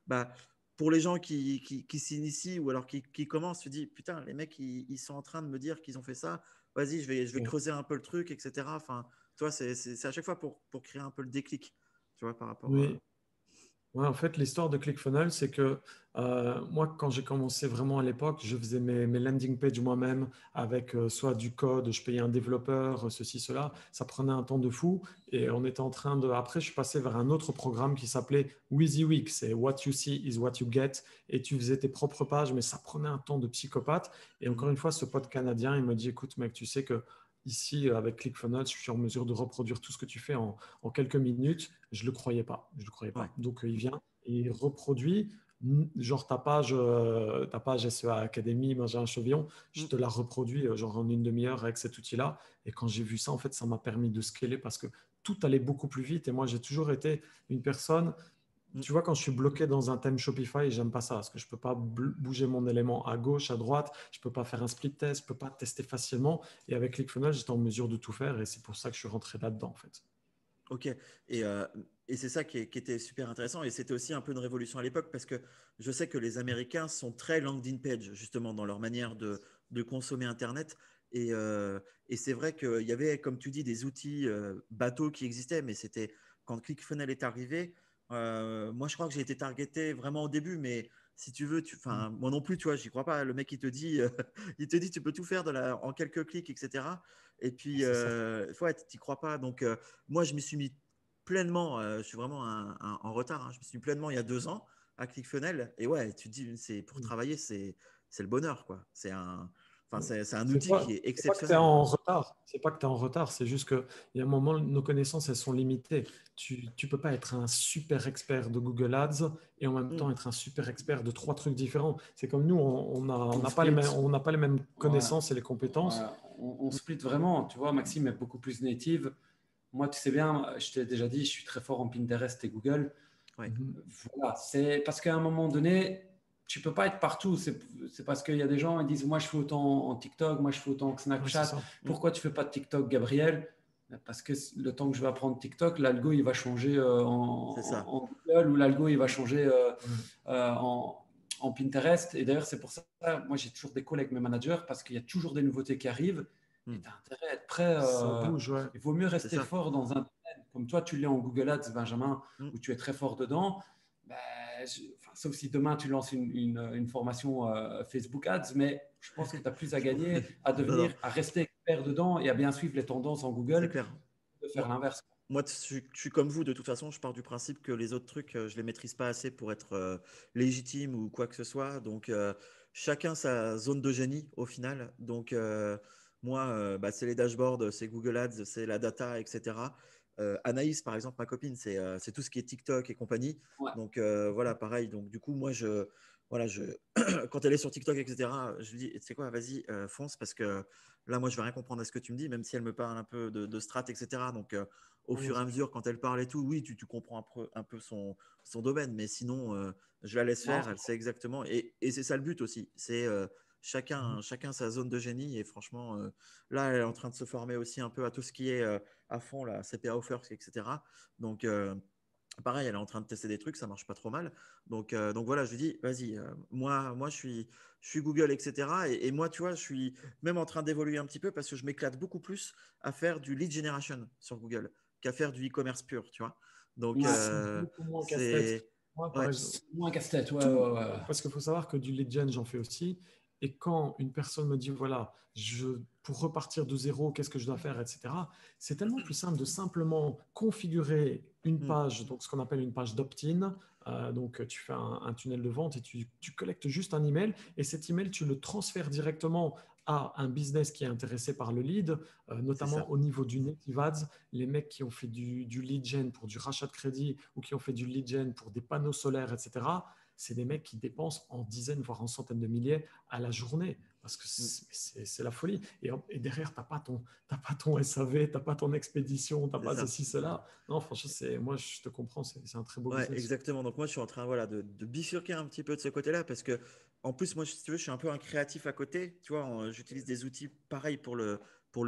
bah, pour les gens qui s'initient ou alors qui commencent, tu dis, putain, les mecs, ils sont en train de me dire qu'ils ont fait ça, vas-y, je vais Ouais. creuser un peu le truc, etc. Enfin, tu vois, c'est à chaque fois pour créer un peu le déclic, tu vois, par rapport à. Oui. Ouais, en fait, l'histoire de ClickFunnels, c'est que moi, quand j'ai commencé vraiment à l'époque, je faisais mes landing pages moi-même avec soit du code, je payais un développeur, ceci, cela. Ça prenait un temps de fou. Et on était en train de. Après, je suis passé vers un autre programme qui s'appelait WYSIWYG. C'est What you see is what you get. Et tu faisais tes propres pages, mais ça prenait un temps de psychopathe. Et encore Mhm. une fois, ce pote canadien, il me dit, écoute, mec, tu sais que ici, avec ClickFunnels, je suis en mesure de reproduire tout ce que tu fais en quelques minutes. Je le croyais pas. Je le croyais Ouais. pas. Donc, il vient et il reproduit genre ta page SEA Academy, Benjamin Chevillon, je Mm. te la reproduis genre en une demi-heure avec cet outil-là. Et quand j'ai vu ça, en fait, ça m'a permis de scaler parce que tout allait beaucoup plus vite. Et moi, j'ai toujours été une personne, Mm. tu vois, quand je suis bloqué dans un thème Shopify, j'aime pas ça parce que je peux pas bouger mon élément à gauche, à droite, je peux pas faire un split test, je peux pas tester facilement. Et avec ClickFunnels, j'étais en mesure de tout faire et c'est pour ça que je suis rentré là-dedans, en fait. Ok, et c'est ça qui était super intéressant, et c'était aussi un peu une révolution à l'époque, parce que je sais que les Américains sont très landing page, justement, dans leur manière de consommer Internet, et c'est vrai qu'il y avait, comme tu dis, des outils bateaux qui existaient, mais c'était quand ClickFunnels est arrivé, moi, je crois que j'ai été targeté vraiment au début, mais si tu veux, moi non plus, tu vois, j'y crois pas. Le mec, il te dit, il te dit, tu peux tout faire en quelques clics, etc. Et puis, C'est ça. ouais, tu n'y crois pas. Donc, moi, je m'y suis mis pleinement. Je suis vraiment en retard, hein. Je me suis mis pleinement il y a 2 ans à ClickFunnels. Et ouais, tu te dis, pour travailler, c'est le bonheur, quoi. C'est un outil qui est C'est pas que tu es exceptionnel. en retard. C'est pas que tu es en retard. C'est juste qu'il y a un moment, nos connaissances, elles sont limitées. Tu ne peux pas être un super expert de Google Ads et en même temps Hmm. être un super expert de 3 trucs différents. C'est comme nous, on n'a pas les split. mêmes, on n'a pas les mêmes Ouais, connaissances et les compétences. ouais. On split vraiment. Tu vois, Maxime est beaucoup plus native. Moi, tu sais bien, je t'ai déjà dit, je suis très fort en Pinterest et Google. Ouais. Mhm. Voilà, c'est parce qu'à un moment donné, tu peux pas être partout. C'est parce qu'il y a des gens qui disent, moi, je fais autant en TikTok, moi, je fais autant que Ouais, c'est Snapchat. ça. Hmm. Pourquoi tu fais pas de TikTok, Gabriel? Parce que le temps que je vais apprendre TikTok, l'algo, il va changer C'est ça. en Google ou l'algo, il va changer Ouais. en Pinterest. Et d'ailleurs, c'est pour ça, moi, j'ai toujours des calls avec mes managers parce qu'il y a toujours des nouveautés qui arrivent. Et Hmm. tu as intérêt à être prêt. Ça bouge, ouais. Il vaut mieux C'est rester ça. fort dans un domaine. Comme toi, tu l'es en Google Ads, Benjamin, Hmm. où tu es très fort dedans. Ben, sauf si demain tu lances une formation Facebook Ads, mais je pense que tu as plus à gagner à Non, non, devenir, à rester expert dedans et à bien suivre les tendances en c'est Google, clair. de faire Moi, l'inverse. moi, je suis comme vous, de toute façon, je pars du principe que les autres trucs, je les maîtrise pas assez pour être légitime ou quoi que ce soit. Donc, chacun sa zone de génie au final. Donc, moi, bah, c'est les dashboards, c'est Google Ads, c'est la data, etc. Anaïs, par exemple, ma copine, c'est tout ce qui est TikTok et compagnie. Ouais. Donc, voilà, pareil. Donc, du coup, moi, voilà, quand elle est sur TikTok, etc., je lui dis, tu sais quoi, vas-y, fonce, parce que là, moi, je vais rien comprendre à ce que tu me dis, même si elle me parle un peu de strat, etc. Donc, au Ouais, fur et à mesure, quand elle parle et tout, oui, tu comprends un peu son domaine, mais sinon, je la laisse Non, faire, elle sait exactement. Et c'est ça le but aussi, c'est chacun sa zone de génie. Et franchement, là, elle est en train de se former aussi un peu à tout ce qui est à fond, là, CPA offers, etc. Donc, pareil, elle est en train de tester des trucs, ça marche pas trop mal. Donc voilà, je lui dis, vas-y, moi je suis Google, etc. Et moi, tu vois, je suis même en train d'évoluer un petit peu parce que je m'éclate beaucoup plus à faire du lead generation sur Google qu'à faire du e-commerce pur, tu vois. Donc, ouais. C'est beaucoup moins casse-tête. c'est. Moi, par Ouais. exemple, Moins casse-tête, ouais, tout, ouais, ouais. parce qu'il faut savoir que du lead gen, j'en fais aussi. Et quand une personne me dit, voilà, pour repartir de zéro, qu'est-ce que je dois faire, etc., c'est tellement plus simple de simplement configurer une Hmm, page, donc ce qu'on appelle une page d'opt-in. Donc, tu fais un tunnel de vente et tu collectes juste un email. Et cet email, tu le transfères directement à un business qui est intéressé par le lead, c'est notamment ça. au niveau du native ads. Les mecs qui ont fait du lead gen pour du rachat de crédit ou qui ont fait du lead gen pour des panneaux solaires, etc., c'est des mecs qui dépensent en dizaines, voire en centaines de milliers à la journée. Parce que Hmm, c'est la folie. Et derrière, tu n'as pas ton SAV, tu n'as pas ton expédition, tu n'as c'est pas ça. ceci, cela. Non, franchement, moi, je te comprends, c'est un très beau Ouais, business. exactement. Donc moi, je suis en train, voilà, de bifurquer un petit peu de ce côté-là parce que, en plus, moi, si tu veux, je suis un peu un créatif à côté. Tu vois, j'utilise des outils pareils pour le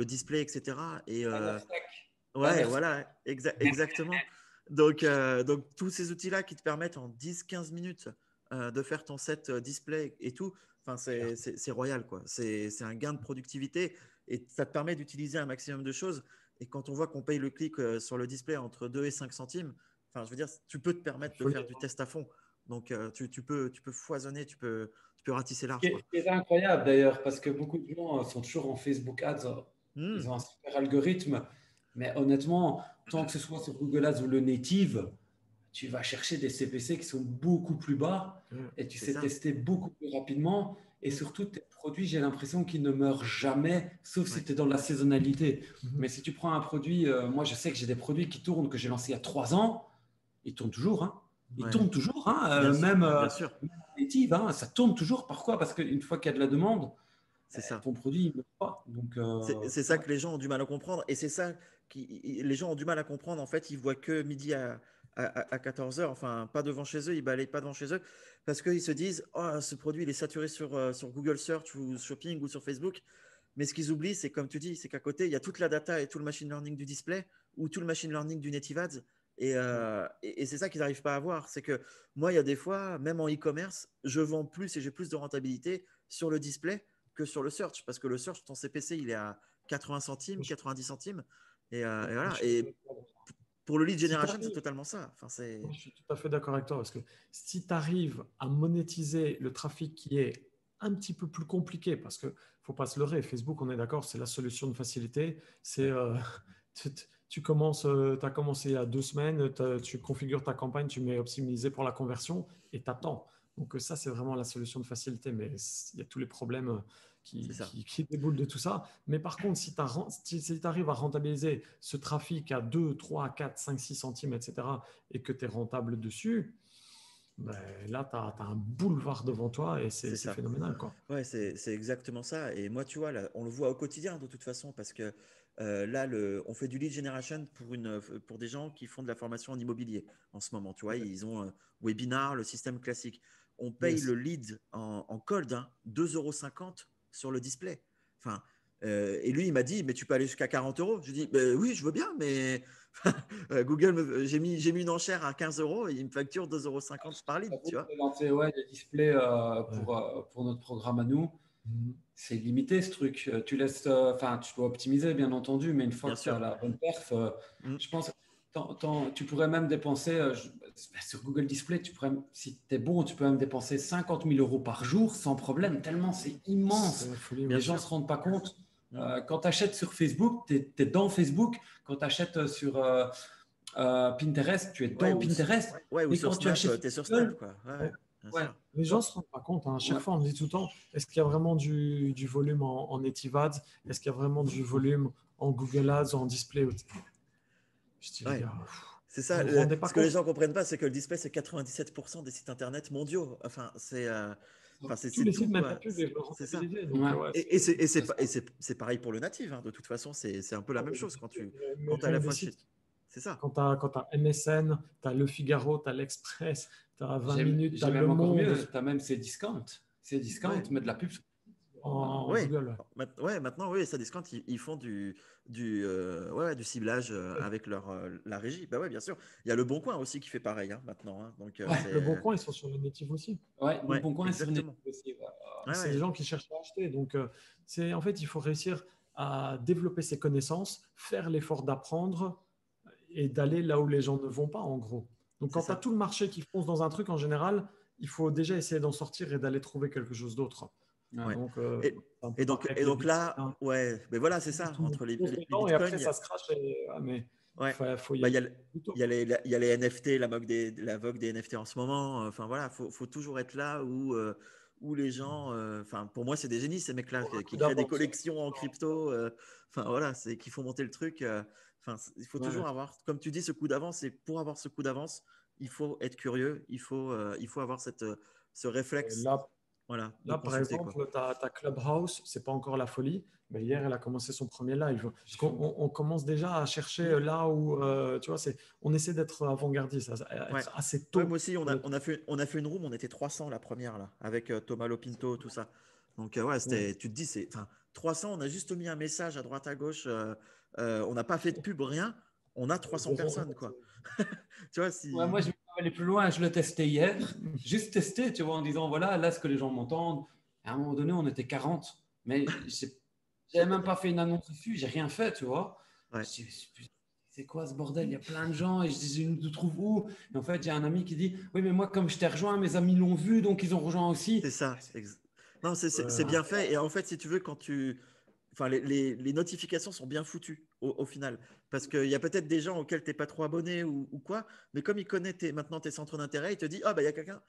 display, etc. Et Pas ouais, d'air. voilà, exactement. Donc tous ces outils-là qui te permettent en 10-15 minutes de faire ton set display et tout, enfin, c'est royal, quoi. C'est un gain de productivité et ça te permet d'utiliser un maximum de choses. Et quand on voit qu'on paye le clic sur le display entre 2 et 5 centimes, enfin, je veux dire, tu peux te permettre de Folie. faire du test à fond. Donc, tu peux foisonner, tu peux ratisser Ce large, quoi. qui est incroyable d'ailleurs, parce que beaucoup de gens sont toujours en Facebook Ads, Hmm, ils ont un super algorithme, mais honnêtement, tant que ce soit sur Google Ads ou le native, tu vas chercher des CPC qui sont beaucoup plus bas Ouais. et tu c'est sais ça. tester beaucoup plus rapidement. Et Hmm, surtout, tes produits, j'ai l'impression qu'ils ne meurent jamais, sauf si ouais, tu es dans la saisonnalité. Mhm. Mais si tu prends un produit, moi je sais que j'ai des produits qui tournent, que j'ai lancés il y a 3 ans, ils tournent toujours. Hein. Ils ouais, tournent toujours, hein, bien sûr, même, bien sûr, même en native, hein, ça tourne toujours. Pourquoi? Parce qu'une fois qu'il y a de la demande, c'est ça. ton produit ne meurt pas. Donc, C'est ça ouais. que les gens ont du mal à comprendre. Et c'est ça les gens ont du mal à comprendre. En fait, ils voient que midi à 14 heures. Enfin, pas devant chez eux. Ils balayent pas devant chez eux. Parce qu'ils se disent, oh, ce produit, il est saturé sur Google Search ou Shopping ou sur Facebook. Mais ce qu'ils oublient, c'est comme tu dis, c'est qu'à côté, il y a toute la data et tout le machine learning du display ou tout le machine learning du native ads. Et c'est ça qu'ils n'arrivent pas à voir. C'est que moi, il y a des fois, même en e-commerce, je vends plus et j'ai plus de rentabilité sur le display que sur le search. Parce que le search, ton CPC, il est à 80 centimes, 90 centimes. Et Je voilà. suis Et d'accord. pour le lead Si generation, c'est t'arrives- totalement ça. Enfin, Moi, je suis tout à fait d'accord avec toi parce que si tu arrives à monétiser le trafic qui est un petit peu plus compliqué, parce que faut pas se leurrer, Facebook, on est d'accord, c'est la solution de facilité. C'est tu, tu commences, as commencé il y a 2 semaines, tu configures ta campagne, tu mets optimiser pour la conversion et t'attends. Donc ça, c'est vraiment la solution de facilité, mais il y a tous les problèmes c'est ça. qui déboulent de tout ça. Mais par contre, si tu arrives à rentabiliser ce trafic à 2, 3, 4, 5, 6 centimes, etc., et que tu es rentable dessus, ben, là, tu as un boulevard devant toi et C'est c'est ça. phénoménal, quoi. Ouais, c'est exactement ça. Et moi, tu vois, là, on le voit au quotidien de toute façon, parce que là, on fait du lead generation pour des gens qui font de la formation en immobilier en ce moment. Tu vois, ils ont un webinar, le système classique. On paye Yes. le lead en cold, hein, 2,50 € sur le display. Enfin, et lui, il m'a dit, mais tu peux aller jusqu'à 40 €. Je lui dis, ben oui, je veux bien, mais j'ai mis une enchère à 15 € et il me facture 2,50 € par lead, J'avoue tu vois. que lancer des displays Ouais. pour notre programme à nous, Mhm. c'est limité ce truc. Tu laisses, enfin, tu dois optimiser bien entendu, mais une fois Bien que tu as sûr. la bonne perf, Mm. je pense, tu pourrais même dépenser sur Google Display, si tu es bon, tu peux même dépenser 50 000 € par jour sans problème, tellement c'est C'est immense. la folie, Bien Les ouais. gens ne sûr. se rendent pas compte. Mm. Quand tu achètes sur Facebook, tu es, dans Facebook. Quand tu achètes sur Pinterest, tu es Ouais, dans Pinterest. ouais, ou Et sur quand tu Snap, achètes tu es sur Snap, Google, quoi. Ouais, Ouais. ouais, bien ouais, sûr. Les gens ne quand- se rendent pas compte, hein. À chaque ouais. fois, on me dit tout le temps, est-ce qu'il y a vraiment du volume en Native Ads? Est-ce qu'il y a vraiment du volume en Google Ads, en display? Je dis, les Ouais, gars, c'est vous ça. ne vous rendez pas Ce que les compte. gens comprennent pas, c'est que le display, c'est 97% des sites internet mondiaux. Enfin, Tous c'est les tout, sites mettent quoi. là-dessus et veulent C'est ça. rentabiliser. Donc, Ouais. ouais, Et C'est ça. c'est pareil pour le native, hein. De toute façon, c'est un peu la même chose mais quand tu as à la même les fois sites, C'est ça. quand tu as, MSN, tu as Le Figaro, tu as l'Express, tu as 20 minutes, tu as J'ai Le même encore Monde mieux. Tu as même ces discounts. Ces discounts, Ouais. mais de la pub. en Ouais. Google. Ouais, maintenant, oui, ça discount, ils font du ciblage avec la régie. Bah ouais, bien sûr. Il y a Le Bon Coin aussi qui fait pareil, hein, maintenant, hein. Donc, Ouais, Le Bon Coin, ils sont sur le native aussi. ouais, le ouais, bon coin est sur Netflix exactement. aussi. Ouais. Ouais, C'est des ouais. gens qui cherchent à acheter. Donc, en fait, il faut réussir à développer ses connaissances, faire l'effort d'apprendre et d'aller là où les gens ne vont pas, en gros. Donc, C'est quand tu as ça. tout le marché qui fonce dans un truc, en général, il faut déjà essayer d'en sortir et d'aller trouver quelque chose d'autre. Ouais. Ouais. Donc, Et, c'est un peu et donc, pareil avec et les donc bitcoins, là, hein. ouais, mais voilà, c'est Tout ça. le monde Entre les, fonce les dedans et bitcoins, après, ça se crache. Mais ouais. faut y Bah, aller plus tôt. il y a les NFT, la vogue des NFT en ce moment. Enfin voilà, faut toujours être là où les gens. Enfin, pour moi, c'est des génies, ces mecs-là, Un coup qui créent des d'avance. collections en crypto. Enfin voilà, c'est qui font monter le truc. Enfin, il faut Ouais. toujours avoir, comme tu dis, ce coup d'avance. Et pour avoir ce coup d'avance, il faut être curieux. Il faut avoir ce réflexe, Là, voilà, de Là, par consulter, quoi. exemple, tu as Clubhouse, c'est pas encore la folie, mais hier, elle a commencé son premier live. Parce qu'on on commence déjà à chercher Hmm. là où, tu vois, on essaie d'être avant-gardiste, Ouais. être assez Ouais, moi tôt aussi, pour les. on a fait une room, on était 300 la première, là, avec Thomas Lopinto, tout ça. Donc, ouais, Ouais. tu te dis, enfin, 300, on a juste mis un message à droite, à gauche, on n'a pas fait de pub, rien, on a 300 Zéro- personnes, quoi. Tu vois, Ouais, si. moi, je vais aller plus loin. Je le testais hier. Juste testé, tu vois, en disant, voilà, là, ce que les gens m'entendent. À un moment donné, on était 40. Mais j'avais même pas fait une annonce dessus. J'ai rien fait, tu vois. Ouais, Je dis, c'est quoi ce bordel? Il y a plein de gens. Et je dis, je nous trouve où? Et en fait, il y a un ami qui dit, oui, mais moi, comme je t'ai rejoint, mes amis l'ont vu, donc ils ont rejoint aussi. c'est ça. Non, c'est Ouais. bien fait. Et en fait, si tu veux, enfin, les notifications sont bien foutues au final. Parce qu'il y a peut-être des gens auxquels tu n'es pas trop abonné ou quoi, mais comme il connaît maintenant tes centres d'intérêt, il te dit, ah, bah, il y a quelqu'un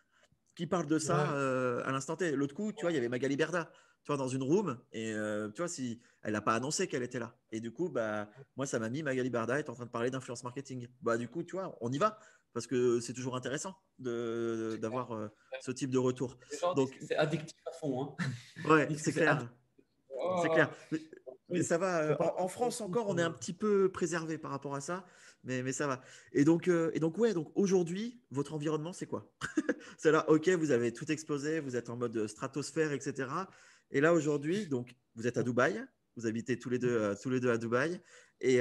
qui parle de ça Ouais. à l'instant T. L'autre coup, tu vois, il y avait Magali Berda, tu vois, dans une room, et tu vois, si elle n'a pas annoncé qu'elle était là. Et du coup, bah, moi, ça m'a mis Magali Berda est en train de parler d'influence marketing. Bah, du coup, tu vois, on y va parce que c'est toujours intéressant d'avoir ce type de retour. Les gens disent Donc, que c'est addictif à fond. Hein. ouais, Ils disent que c'est c'est addictif. clair. C'est Oh, clair. Mais Oui. ça va. Faut pas En prendre France compte, encore, on est un petit peu préservé par rapport à ça, mais ça va. Et donc ouais, donc aujourd'hui, votre environnement, c'est quoi? C'est là, ok, vous avez tout explosé, vous êtes en mode stratosphère, etc. Et là aujourd'hui, donc vous êtes à Dubaï, vous habitez tous les deux à Dubaï, et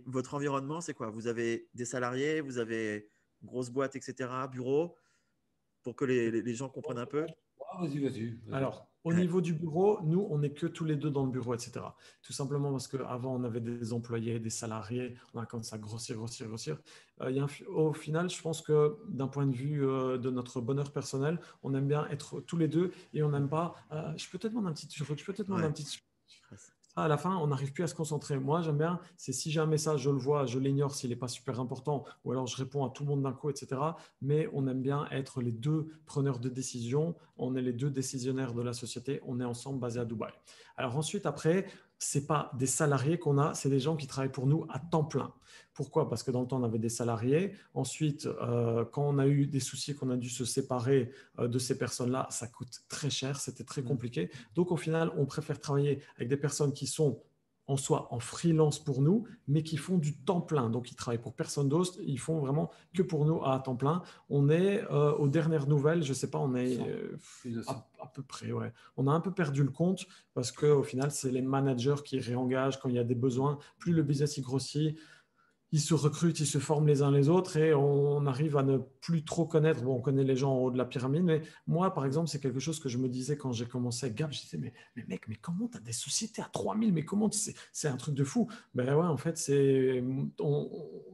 votre environnement, c'est quoi? Vous avez des salariés, vous avez une grosse boîte, etc. Bureau, pour que les gens comprennent un peu. vas-y, vas-y, vas-y. Alors, Au niveau du bureau, nous, on n'est que tous les deux dans le bureau, etc. Tout simplement parce qu'avant, on avait des employés, des salariés, on a commencé à grossir. Au final, je pense que d'un point de vue de notre bonheur personnel, on aime bien être tous les deux et on n'aime pas. Je peux te demander un petit truc, je peux te demander Ouais. un petit. À la fin, on n'arrive plus à se concentrer. Moi, j'aime bien, c'est si j'ai un message, je le vois, je l'ignore s'il n'est pas super important, ou alors je réponds à tout le monde d'un coup, etc. Mais on aime bien être les deux preneurs de décision. On est les deux décisionnaires de la société. On est ensemble basés à Dubaï. Alors ensuite, après, ce n'est pas des salariés qu'on a, c'est des gens qui travaillent pour nous à temps plein. Pourquoi? Parce que dans le temps, on avait des salariés. Ensuite, quand on a eu des soucis, qu'on a dû se séparer de ces personnes-là, ça coûte très cher, c'était très compliqué. Donc, au final, on préfère travailler avec des personnes qui sont en soi en freelance pour nous, mais qui font du temps plein. Donc, ils travaillent pour personne d'autre, ils font vraiment que pour nous à temps plein. On est aux dernières nouvelles, je ne sais pas, on est à peu près, ouais. On a un peu perdu le compte parce qu'au final, c'est les managers qui réengagent quand il y a des besoins. Plus le business y grossit, ils se recrutent, ils se forment les uns les autres et on arrive à ne plus trop connaître. Bon, on connaît les gens en haut de la pyramide, mais moi, par exemple, c'est quelque chose que je me disais quand j'ai commencé avec Gap. Je disais, mais mec, mais comment tu as des sociétés à 3000? Mais comment c'est un truc de fou. Ben ouais, en fait,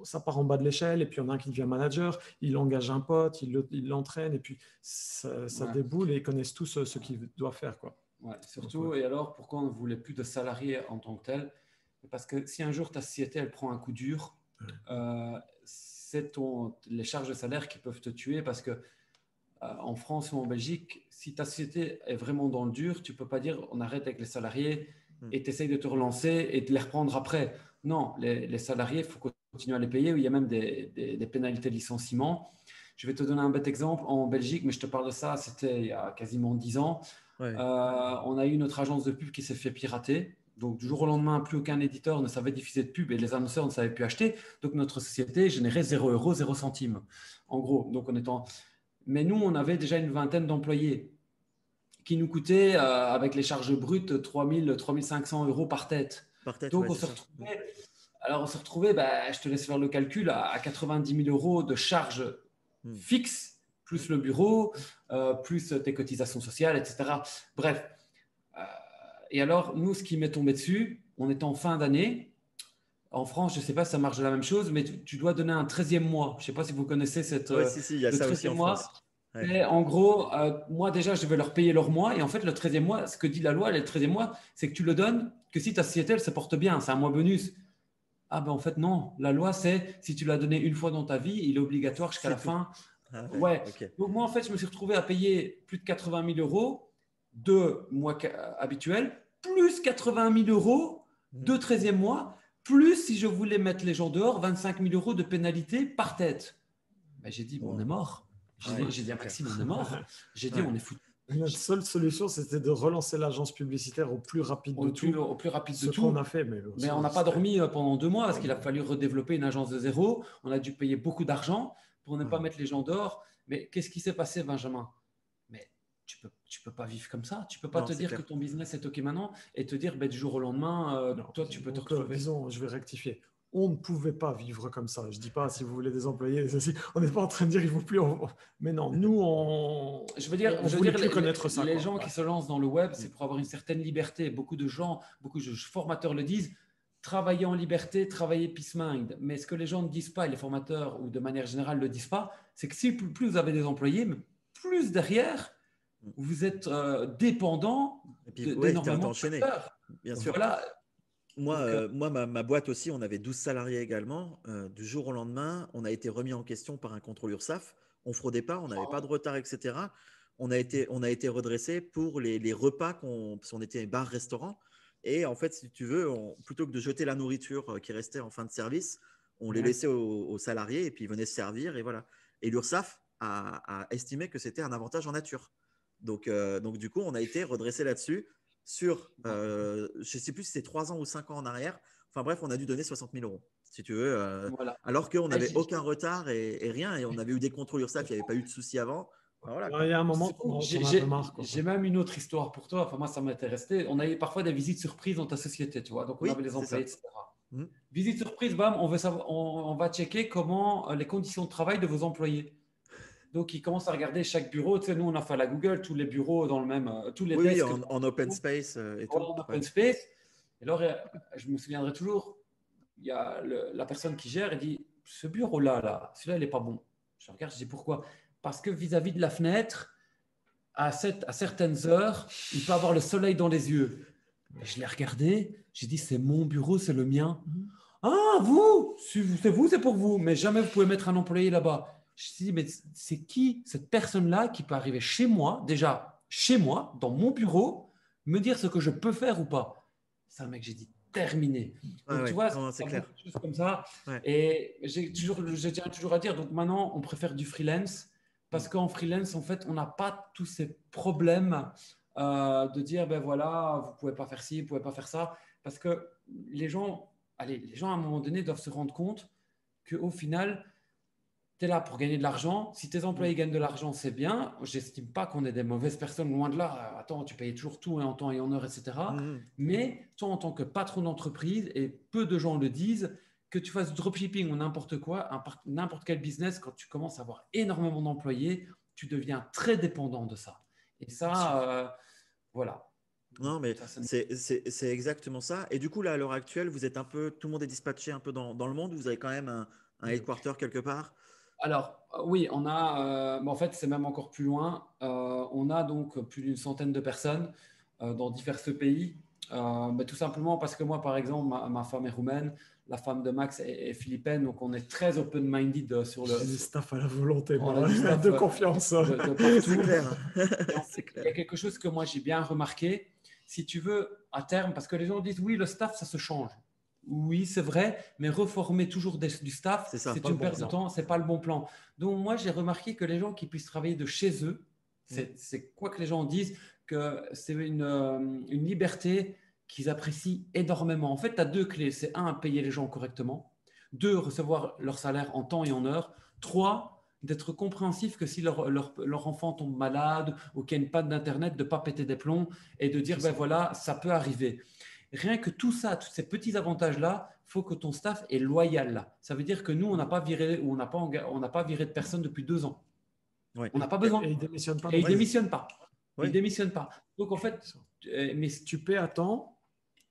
ça part en bas de l'échelle et puis il y en a un qui devient manager, il engage un pote, il l'entraîne et puis ça déboule et ils connaissent tous ce qu'ils doivent faire, quoi. Ouais, surtout, et alors, pourquoi on ne voulait plus de salariés en tant que tel? Parce que si un jour ta société elle prend un coup dur, c'est les charges de salaire qui peuvent te tuer parce que en France ou en Belgique, si ta société est vraiment dans le dur, tu ne peux pas dire on arrête avec les salariés et tu essayes de te relancer et de les reprendre après. Non, les salariés, il faut continuer à les payer. Il y a même des pénalités de licenciement. Je vais te donner un bête exemple. En Belgique, mais je te parle de ça, c'était il y a quasiment 10 ans. Ouais. On a eu notre agence de pub qui s'est fait pirater. Donc, du jour au lendemain, plus aucun éditeur ne savait diffuser de pub et les annonceurs ne savaient plus acheter. Donc, notre société générait 0 euros, 0 centimes. En gros, donc mais nous, on avait déjà une vingtaine d'employés qui nous coûtaient, avec les charges brutes, 3 000, 3 500 euros par tête. Par tête, donc, ouais, on se retrouvait, je te laisse faire le calcul, à 90 000 euros de charges fixes, plus le bureau, plus tes cotisations sociales, etc. Bref. Et alors, nous, ce qui m'est tombé dessus, on était en fin d'année. En France, je ne sais pas si ça marche de la même chose, mais tu dois donner un 13e mois. Je ne sais pas si vous connaissez Oui, si, il y a ça aussi en France. Ouais. Et en gros, moi déjà, je vais leur payer leur mois. Et en fait, le 13e mois, ce que dit la loi, le 13e mois, c'est que tu le donnes que si ta société, elle se porte bien. C'est un mois bonus. Ah ben en fait, non. La loi, c'est si tu l'as donné une fois dans ta vie, il est obligatoire jusqu'à la fin. Ah, ouais. Okay. Donc moi, en fait, je me suis retrouvé à payer plus de 80 000 euros de mois habituels, plus 80 000 euros de 13e mois, plus si je voulais mettre les gens dehors, 25 000 euros de pénalité par tête. Ben, j'ai dit, on est mort. J'ai dit à Maxime, on est mort. J'ai dit, on est foutu. Notre seule solution, c'était de relancer l'agence publicitaire au plus rapide de tout. Au plus rapide de ce tout. qu'on a fait. Mais on n'a pas dormi pendant 2 mois parce qu'il a fallu redévelopper une agence de zéro. On a dû payer beaucoup d'argent pour ne pas mettre les gens dehors. Mais qu'est-ce qui s'est passé, Benjamin? Mais tu peux pas vivre comme ça. Tu peux pas te dire que ton business est OK maintenant et te dire du jour au lendemain, toi, tu peux te retrouver. Disons, je vais rectifier. On ne pouvait pas vivre comme ça. Je ne dis pas si vous voulez des employés, on n'est pas en train de dire qu'il ne faut plus. Mais non, nous, je veux dire, plus connaître ça. Les gens qui se lancent dans le web, c'est pour avoir une certaine liberté. Beaucoup de formateurs le disent. Travailler en liberté, travailler peace mind. Mais ce que les gens ne disent pas, et les formateurs ou de manière générale ne le disent pas, c'est que si plus vous avez des employés, plus derrière, vous êtes dépendant d'énormément de facteurs. Bien sûr. Voilà. Moi, ma boîte aussi, on avait 12 salariés également. Du jour au lendemain, on a été remis en question par un contrôle URSSAF. On ne fraudait pas, on n'avait pas de retard, etc. On a été redressé pour les repas, parce qu'on était bar-restaurant. Et en fait, si tu veux, plutôt que de jeter la nourriture qui restait en fin de service, on les laissait aux salariés et puis ils venaient se servir. Et voilà. Et l'URSSAF a estimé que c'était un avantage en nature. Donc, du coup, on a été redressé là-dessus. Sur, je ne sais plus si c'est 3 ans ou 5 ans en arrière. Enfin bref, on a dû donner 60 000 euros, si tu veux. Voilà. Alors qu'on n'avait aucun retard et rien. Et on avait eu des contrôles URSSAF, il n'y avait pas eu de soucis avant. Enfin, voilà, il y a un moment, j'ai même une autre histoire pour toi. Enfin, moi, ça m'était resté. On avait parfois des visites surprises dans ta société, tu vois. Donc, on avait les employés, etc. Visite surprise, bam, on va checker comment les conditions de travail de vos employés. Donc, ils commencent à regarder chaque bureau. Tu sais, nous, on a fait à la Google, tous les bureaux dans le même, tous les Oui, desks en open space et tout. en open space. Et alors, je me souviendrai toujours, il y a la personne qui gère et dit, ce bureau-là, celui-là, il n'est pas bon. Je regarde, je dis pourquoi? Parce que vis-à-vis de la fenêtre, à certaines heures, il peut avoir le soleil dans les yeux. Et je l'ai regardé, j'ai dit, c'est mon bureau, c'est le mien. Ah, vous, c'est pour vous, mais jamais vous pouvez mettre un employé là-bas. Je me suis dit, mais c'est qui cette personne-là qui peut arriver chez moi, déjà chez moi, dans mon bureau, me dire ce que je peux faire ou pas? C'est un mec, j'ai dit, terminé. Donc, tu vois, c'est clair. Des choses comme ça. Ouais. Et je tiens toujours à dire, donc maintenant, on préfère du freelance parce qu'en freelance, en fait, on n'a pas tous ces problèmes de dire, ben voilà, vous ne pouvez pas faire ci, vous ne pouvez pas faire ça. Parce que les gens, à un moment donné, doivent se rendre compte qu'au final, tu es là pour gagner de l'argent. Si tes employés gagnent de l'argent, c'est bien. Je n'estime pas qu'on est des mauvaises personnes, loin de là. Attends, tu payes toujours tout en temps et en heure, etc. Mais toi, en tant que patron d'entreprise, et peu de gens le disent, que tu fasses du dropshipping ou n'importe quoi, n'importe quel business, quand tu commences à avoir énormément d'employés, tu deviens très dépendant de ça. Et ça, voilà. Non, mais c'est exactement ça. Et du coup, là, à l'heure actuelle, vous êtes un peu, tout le monde est dispatché un peu dans le monde. Vous avez quand même un headquarter quelque part. Alors, oui, on a, en fait, c'est même encore plus loin. On a donc plus d'une centaine de personnes dans divers pays. Mais tout simplement parce que moi, par exemple, ma femme est roumaine, la femme de Max est philippine, donc on est très open-minded sur le. J'ai du staff à la volonté, On a du staff, de confiance. de partout. C'est clair. Et en fait, il y a quelque chose que moi j'ai bien remarqué. Si tu veux, à terme, parce que les gens disent oui, le staff, ça se change. Oui, c'est vrai, mais reformer toujours du staff, c'est une perte de temps, c'est pas le bon plan. Donc moi, j'ai remarqué que les gens qui puissent travailler de chez eux, c'est quoi que les gens disent, que c'est une liberté qu'ils apprécient énormément. En fait, tu as deux clés. C'est un, payer les gens correctement. Deux, recevoir leur salaire en temps et en heure. Trois, d'être compréhensif que si leur enfant tombe malade ou qu'il y a une panne d'Internet, de ne pas péter des plombs et de dire, ben voilà, ça peut arriver. Rien que tout ça, tous ces petits avantages-là, il faut que ton staff est loyal là. Ça veut dire que nous, on n'a pas viré ou on n'a pas viré de personne depuis 2 ans. Ouais. On n'a pas besoin. Et ils ne démissionnent pas. Et ils ne démissionnent pas. Ouais. Ils démissionnent pas. Donc en fait, mais si tu paies à temps,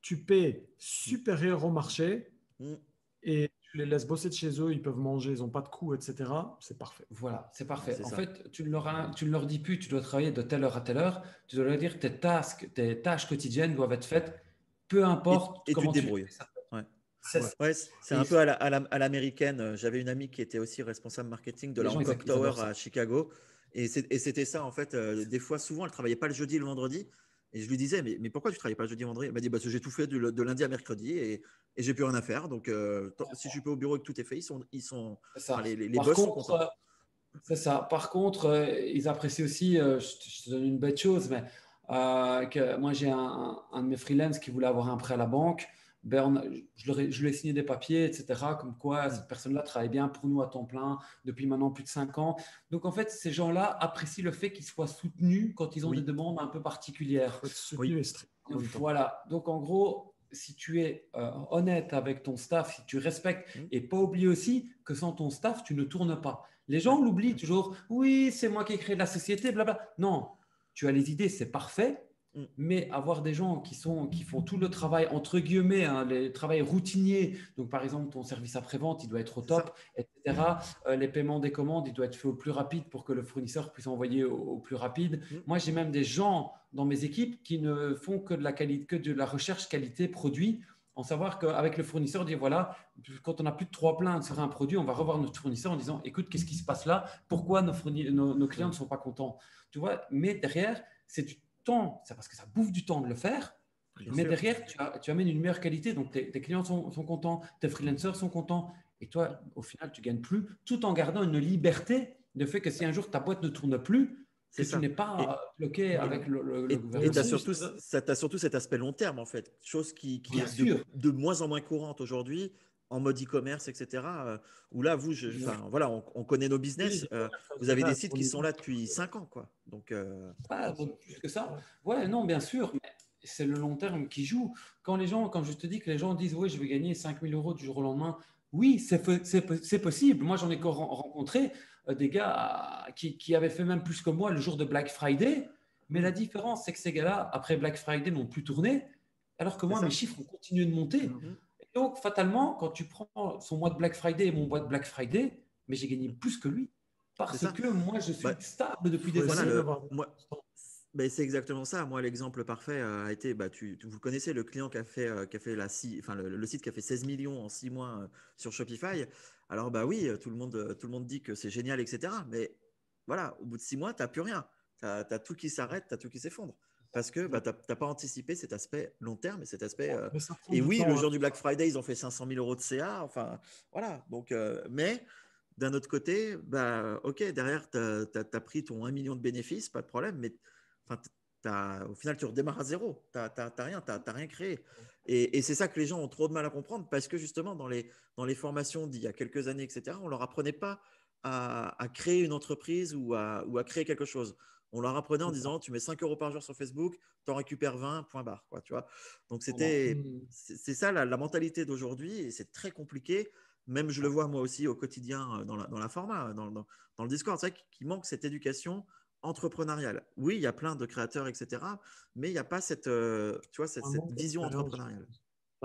tu paies supérieur au marché et tu les laisses bosser de chez eux, ils peuvent manger, ils n'ont pas de coûts, etc. C'est parfait. Voilà, c'est parfait. C'est en ça. fait, tu ne leur dis plus, tu dois travailler de telle heure à telle heure. Tu dois leur dire tes tâches quotidiennes doivent être faites, peu importe et comment tu te débrouilles. C'est un peu à l'américaine. J'avais une amie qui était aussi responsable marketing de la Hancock Tower à Chicago. Et c'était ça, en fait. Des fois, souvent, elle ne travaillait pas le jeudi et le vendredi. Et je lui disais, mais pourquoi tu ne travailles pas le jeudi et le vendredi? Elle m'a dit, parce que j'ai tout fait de lundi à mercredi et j'ai plus rien à faire. Donc, si je suis pas au bureau et que tout est fait, les boss sont contents. C'est ça. Par contre, ils apprécient aussi, je te donne une bête chose, mais que moi, j'ai un de mes freelances qui voulait avoir un prêt à la banque. Je lui ai signé des papiers, etc., comme quoi cette personne-là travaille bien pour nous à temps plein depuis maintenant plus de 5 ans. Donc, en fait, ces gens-là apprécient le fait qu'ils soient soutenus quand ils ont des demandes un peu particulières. Voilà. Donc, en gros, si tu es honnête avec ton staff, si tu respectes, et pas oublier aussi que sans ton staff, tu ne tournes pas. Les gens l'oublient toujours. Oui, c'est moi qui ai créé la société, blabla. Non, tu as les idées, c'est parfait. Mais avoir des gens qui font tout le travail, entre guillemets, le travail routinier, donc par exemple ton service après-vente, il doit être au top, etc. Les paiements des commandes, il doit être fait au plus rapide pour que le fournisseur puisse envoyer au plus rapide. Moi, j'ai même des gens dans mes équipes qui ne font que de la recherche qualité produit, en savoir qu'avec le fournisseur, dire voilà, quand on a plus de 3 plaintes sur un produit, on va revoir notre fournisseur en disant écoute, qu'est-ce qui se passe là? Pourquoi nos clients ne sont pas contents? Tu vois, mais derrière, c'est du temps, c'est parce que ça bouffe du temps de le faire, mais derrière, tu amènes une meilleure qualité. Donc, tes clients sont contents, tes freelancers sont contents, et toi, au final, tu gagnes plus, tout en gardant une liberté de fait que si un jour ta boîte ne tourne plus, que tu n'es pas bloqué avec le gouvernement. Et tu as surtout cet aspect long terme, en fait, chose qui est de moins en moins courante aujourd'hui en mode e-commerce, etc. Où là, on connaît nos business. Vous avez des sites qui sont là depuis 5 ans, quoi. Donc, plus que ça. Ouais, non, bien sûr. Mais c'est le long terme qui joue. Quand je te dis que les gens disent oui, je vais gagner 5 000 € du jour au lendemain, oui, c'est possible. Moi, j'en ai rencontré. des gars qui avaient fait même plus que moi le jour de Black Friday. Mais la différence, c'est que ces gars-là, après Black Friday, n'ont plus tourné, alors que moi, mes chiffres ont continué de monter. Et donc, fatalement, quand tu prends son mois de Black Friday et mon mois de Black Friday, mais j'ai gagné plus que lui. Parce que moi, je suis stable depuis des années. C'est exactement ça. Moi, l'exemple parfait a été, vous connaissez, le client qui a fait le site qui a fait 16 millions en 6 mois sur Shopify. Alors, oui, tout le monde dit que c'est génial, etc. Mais voilà, au bout de 6 mois, tu n'as plus rien. Tu as tout qui s'arrête, tu as tout qui s'effondre. Parce que tu n'as pas anticipé cet aspect long terme et cet aspect. Et oui, le jour du Black Friday, ils ont fait 500 000 euros de CA. Enfin, voilà. Donc, mais d'un autre côté, ok, derrière, tu as pris ton 1 million de bénéfices, pas de problème. Mais au final, tu redémarres à zéro. Tu n'as rien créé. Et c'est ça que les gens ont trop de mal à comprendre parce que justement, dans les formations d'il y a quelques années, etc., on ne leur apprenait pas à créer une entreprise ou à créer quelque chose. On leur apprenait en disant, tu mets 5 euros par jour sur Facebook, tu en récupères 20, point barre. Quoi, tu vois. Donc, c'est ça la mentalité d'aujourd'hui et c'est très compliqué. Même je le vois moi aussi au quotidien dans la format, dans le Discord. C'est vrai qu'il manque cette éducation entrepreneuriale. Oui, il y a plein de créateurs, etc. Mais il n'y a pas cette vision entrepreneuriale.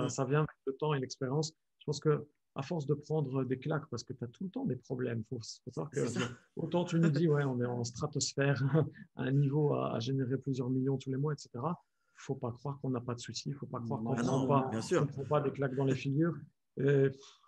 Ça vient avec le temps et l'expérience. Je pense qu'à force de prendre des claques, parce que tu as tout le temps des problèmes, il faut savoir que autant tu nous dis, ouais, on est en stratosphère, à un niveau à générer plusieurs millions tous les mois, etc. Il ne faut pas croire qu'on n'a pas de soucis, il ne faut pas croire qu'on ne prend pas des claques dans les figures.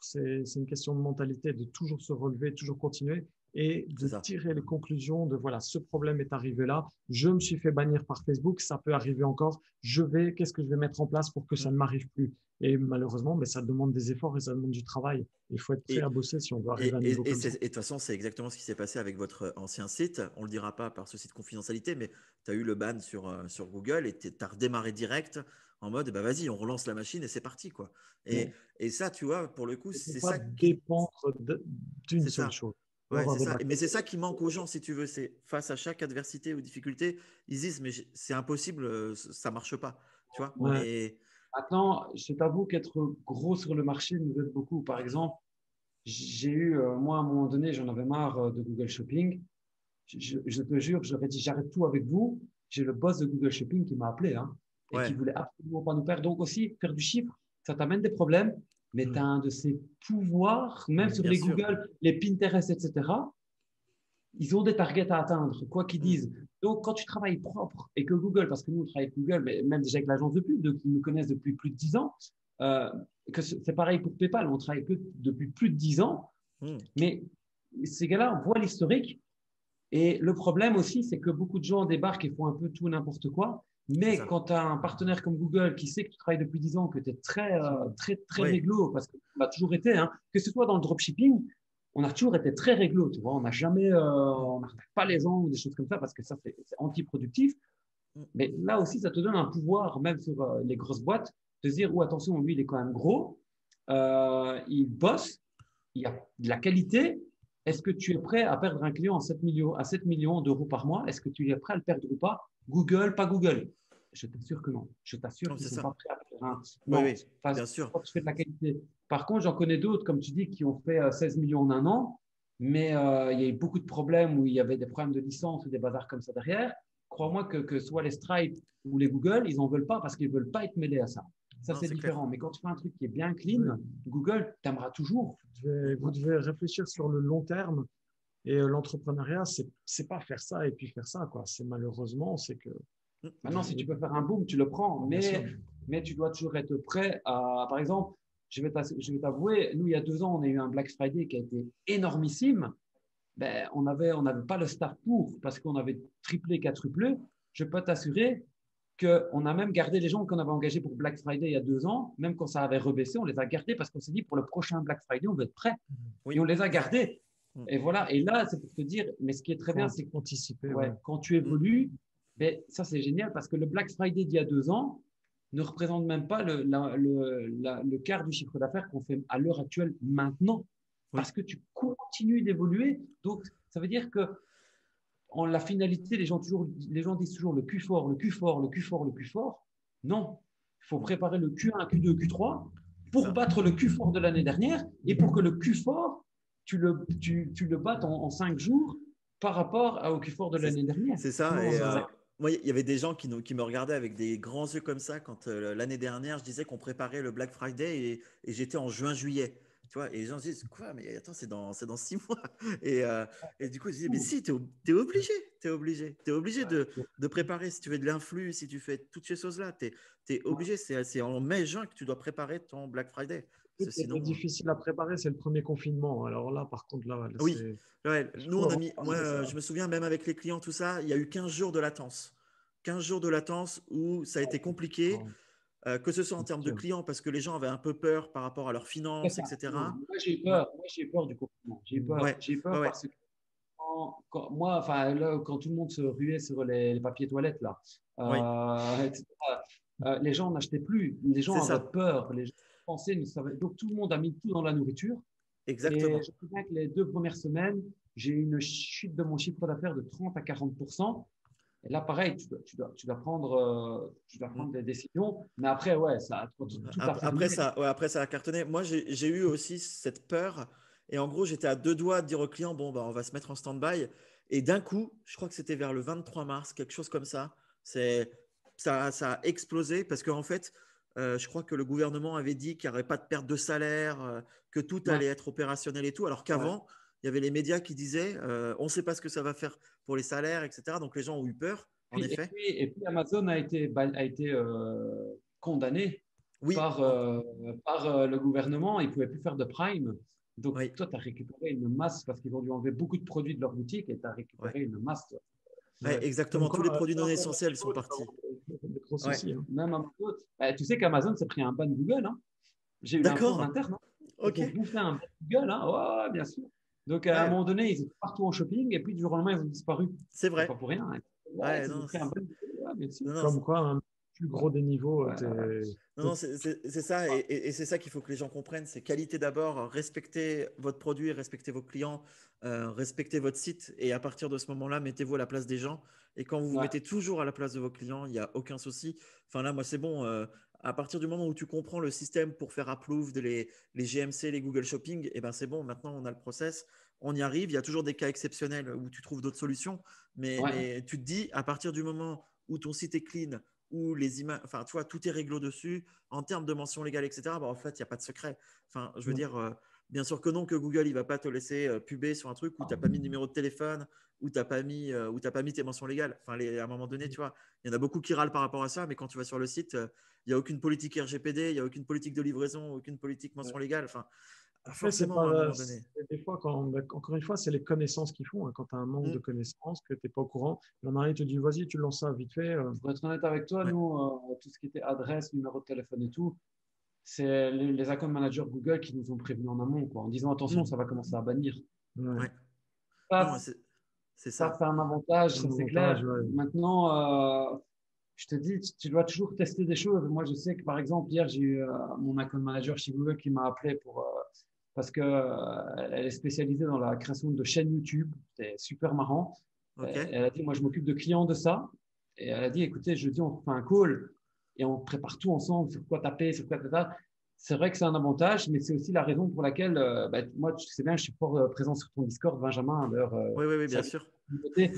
C'est une question de mentalité, de toujours se relever, toujours continuer et de tirer les conclusions de voilà, ce problème est arrivé là, je me suis fait bannir par Facebook, ça peut arriver encore, qu'est-ce que je vais mettre en place pour que ça ne m'arrive plus? Et malheureusement, ça demande des efforts et ça demande du travail. Il faut être prêt à bosser si on doit arriver à un niveau comme ça. Et de toute façon, c'est exactement ce qui s'est passé avec votre ancien site. On ne le dira pas par souci de confidentialité, mais tu as eu le ban sur Google et tu as redémarré direct en mode vas-y, on relance la machine et c'est parti, quoi. Et ça, tu vois, pour le coup, c'est ça qui dépendre d'une seule chose. Ouais, c'est ça. Mais c'est ça qui manque aux gens, si tu veux. C'est face à chaque adversité ou difficulté, ils disent mais c'est impossible, ça marche pas. Tu vois. Maintenant, je t'avoue qu'être gros sur le marché nous aide beaucoup. Par exemple, j'ai eu, moi, à un moment donné, j'en avais marre de Google Shopping. Je te jure, j'aurais dit j'arrête tout avec vous. J'ai le boss de Google Shopping qui m'a appelé et qui voulait absolument pas nous perdre. Donc aussi, faire du chiffre, ça t'amène des problèmes. Mais tu as un de ces pouvoirs, même sur les Google, les Pinterest, etc. Ils ont des targets à atteindre, quoi qu'ils disent. Donc, quand tu travailles propre et que Google, parce que nous, on travaille avec Google, mais même déjà avec l'agence de pub, qui nous connaissent depuis plus de 10 ans, que c'est pareil pour PayPal, on travaille depuis plus de 10 ans. Mais ces gars-là voient l'historique. Et le problème aussi, c'est que beaucoup de gens débarquent et font un peu tout n'importe quoi. Mais quand tu as un partenaire comme Google qui sait que tu travailles depuis 10 ans, que tu es très réglo, parce qu'on a toujours été, que ce soit dans le dropshipping, on a toujours été très réglo, tu vois. On n'a jamais, on n'arrête pas les gens ou des choses comme ça parce que ça, c'est anti-productif. Mais là aussi, ça te donne un pouvoir, même sur les grosses boîtes, de se dire, attention, lui, il est quand même gros, il bosse, il y a de la qualité. Est-ce que tu es prêt à perdre un client à 7 millions d'euros par mois? Est-ce que tu es prêt à le perdre ou pas? Google, pas Google. Je t'assure que non. Je t'assure qu'ils ne sont pas prêts à faire un. Bien sûr. Tu fais de la qualité. Par contre, j'en connais d'autres, comme tu dis, qui ont fait 16 millions en un an, mais il y a eu beaucoup de problèmes où il y avait des problèmes de licence ou des bazars comme ça derrière. Crois-moi que soit les Stripe ou les Google, ils n'en veulent pas parce qu'ils ne veulent pas être mêlés à ça. Ça, c'est différent. Mais quand tu fais un truc qui est bien clean, Google t'aimera toujours. Vous devez réfléchir sur le long terme. Et l'entrepreneuriat, c'est pas faire ça et puis faire ça, quoi. C'est malheureusement, c'est que. Maintenant, si tu peux faire un boom, tu le prends. Mais tu dois toujours être prêt à. Par exemple, je vais t'avouer, nous, il y a 2 ans, on a eu un Black Friday qui a été énormissime. On n'avait pas le staff pour parce qu'on avait triplé, quadruplé. Je peux t'assurer qu'on a même gardé les gens qu'on avait engagés pour Black Friday il y a 2 ans, même quand ça avait rebaissé, on les a gardés parce qu'on s'est dit pour le prochain Black Friday, on veut être prêt. Et on les a gardés. Et voilà. Et là, c'est pour te dire, mais ce qui est très bien, c'est qu'anticiper. Quand tu évolues, ça c'est génial parce que le Black Friday d'il y a 2 ans ne représente même pas le quart du chiffre d'affaires qu'on fait à l'heure actuelle maintenant. Parce que tu continues d'évoluer. Donc, ça veut dire que en la finalité, les gens disent toujours le cul fort, le cul fort, le cul fort, le cul fort. Non, il faut préparer le Q1, Q2, Q3 pour battre le cul fort de l'année dernière et pour que le cul fort, tu le battes en 5 jours par rapport au Q4 de l'année dernière. C'est ça. Et moi, il y avait des gens qui me regardaient avec des grands yeux comme ça quand l'année dernière, je disais qu'on préparait le Black Friday et j'étais en juin-juillet. Tu vois, et les gens se disent quoi, mais attends, c'est dans 6 mois. Et du coup, je disais, mais si, t'es obligé de préparer si tu fais de l'influx, si tu fais toutes ces choses-là. T'es obligé, c'est en mai-juin que tu dois préparer ton Black Friday. Ce qui est difficile à préparer, c'est le premier confinement. Alors là, par contre, là, Oui, c'est… ouais. Nous, on a mis, moi, je me souviens même avec les clients, tout ça, il y a eu 15 jours de latence. 15 jours de latence où ça a été compliqué, que ce soit en termes de clients, parce que les gens avaient un peu peur par rapport à leurs finances, etc. Moi, j'ai peur du confinement. J'ai peur parce que moi, enfin, là, quand tout le monde se ruait sur les papiers toilettes, là, etc., les gens n'achetaient plus. Les gens avaient peur. Les gens pensaient, ne savaient. Donc, tout le monde a mis tout dans la nourriture. Exactement. Et je me souviens que les 2 premières semaines, j'ai eu une chute de mon chiffre d'affaires de 30 à 40%. Et là, pareil, tu dois prendre des décisions. Mais après, après, ça a cartonné. Moi, j'ai eu aussi cette peur. Et en gros, j'étais à 2 doigts de dire au client, bon, bah, on va se mettre en stand-by. Et d'un coup, je crois que c'était vers le 23 mars, quelque chose comme ça. Ça a explosé parce qu'en fait, je crois que le gouvernement avait dit qu'il n'y aurait pas de perte de salaire, que tout allait être opérationnel et tout. Alors qu'avant, il y avait les médias qui disaient on ne sait pas ce que ça va faire pour les salaires, etc. Donc les gens ont eu peur, en effet. Et puis Amazon a été condamné par le gouvernement. Ils ne pouvaient plus faire de Prime. Donc toi, tu as récupéré une masse parce qu'ils ont dû enlever beaucoup de produits de leur boutique et tu as récupéré une masse. Exactement, tous les produits non essentiels sont partis. Même Amazon, tu sais qu'Amazon s'est pris un ban Google. Hein. J'ai eu l'info en interne. Ils ont bouffé un ban Google. Hein. Bien sûr. Donc, à un moment donné, ils étaient partout en shopping et puis du jour au lendemain, ils ont disparu. C'est vrai. Pas pour rien. Hein. Comme quoi, un plus gros des niveaux. Non, c'est ça. Et c'est ça qu'il faut que les gens comprennent. C'est qualité d'abord. Respectez votre produit, respectez vos clients, respectez votre site. Et à partir de ce moment-là, mettez-vous à la place des gens. Et quand vous vous mettez toujours à la place de vos clients, il n'y a aucun souci. Enfin, là, moi, c'est bon. À partir du moment où tu comprends le système pour faire approve les GMC, les Google Shopping, et ben c'est bon. Maintenant, on a le process. On y arrive. Il y a toujours des cas exceptionnels où tu trouves d'autres solutions. Mais tu te dis, à partir du moment où ton site est clean, où les images, enfin, tu vois, tout est réglo dessus, en termes de mention légale, etc., bah, en fait, il n'y a pas de secret. Enfin, je veux dire, bien sûr que non, que Google, il ne va pas te laisser puber sur un truc où tu n'as pas mis de numéro de téléphone, où tu n'as pas mis tes mentions légales. Enfin, à un moment donné, tu vois, il y en a beaucoup qui râlent par rapport à ça, mais quand tu vas sur le site, il n'y a aucune politique RGPD, il n'y a aucune politique de livraison, aucune politique mention légale. Enfin, forcément, à un moment donné. Des fois, encore une fois, c'est les connaissances qu'ils font. Hein. Quand tu as un manque de connaissances, que tu n'es pas au courant, il y en a un qui te dit vas-y, tu lances ça vite fait. Pour être honnête avec toi, nous, tout ce qui était adresse, numéro de téléphone et tout, c'est les account managers Google qui nous ont prévenus en amont, quoi, en disant attention, ça va commencer à bannir. C'est ça. Ça, c'est un avantage, ça c'est clair. Maintenant, je te dis, tu dois toujours tester des choses. Moi, je sais que par exemple, hier, j'ai eu mon account manager chez Google qui m'a appelé parce qu'elle est spécialisée dans la création de chaînes YouTube. C'était super marrant. Elle a dit, moi, je m'occupe de clients de ça. Et elle a dit, écoutez, jeudi, on fait un call et on prépare tout ensemble, sur quoi taper, sur quoi taper. C'est vrai que c'est un avantage, mais c'est aussi la raison pour laquelle, moi, tu sais bien, je suis fort présent sur ton Discord, Benjamin. Oui, bien sûr. Mais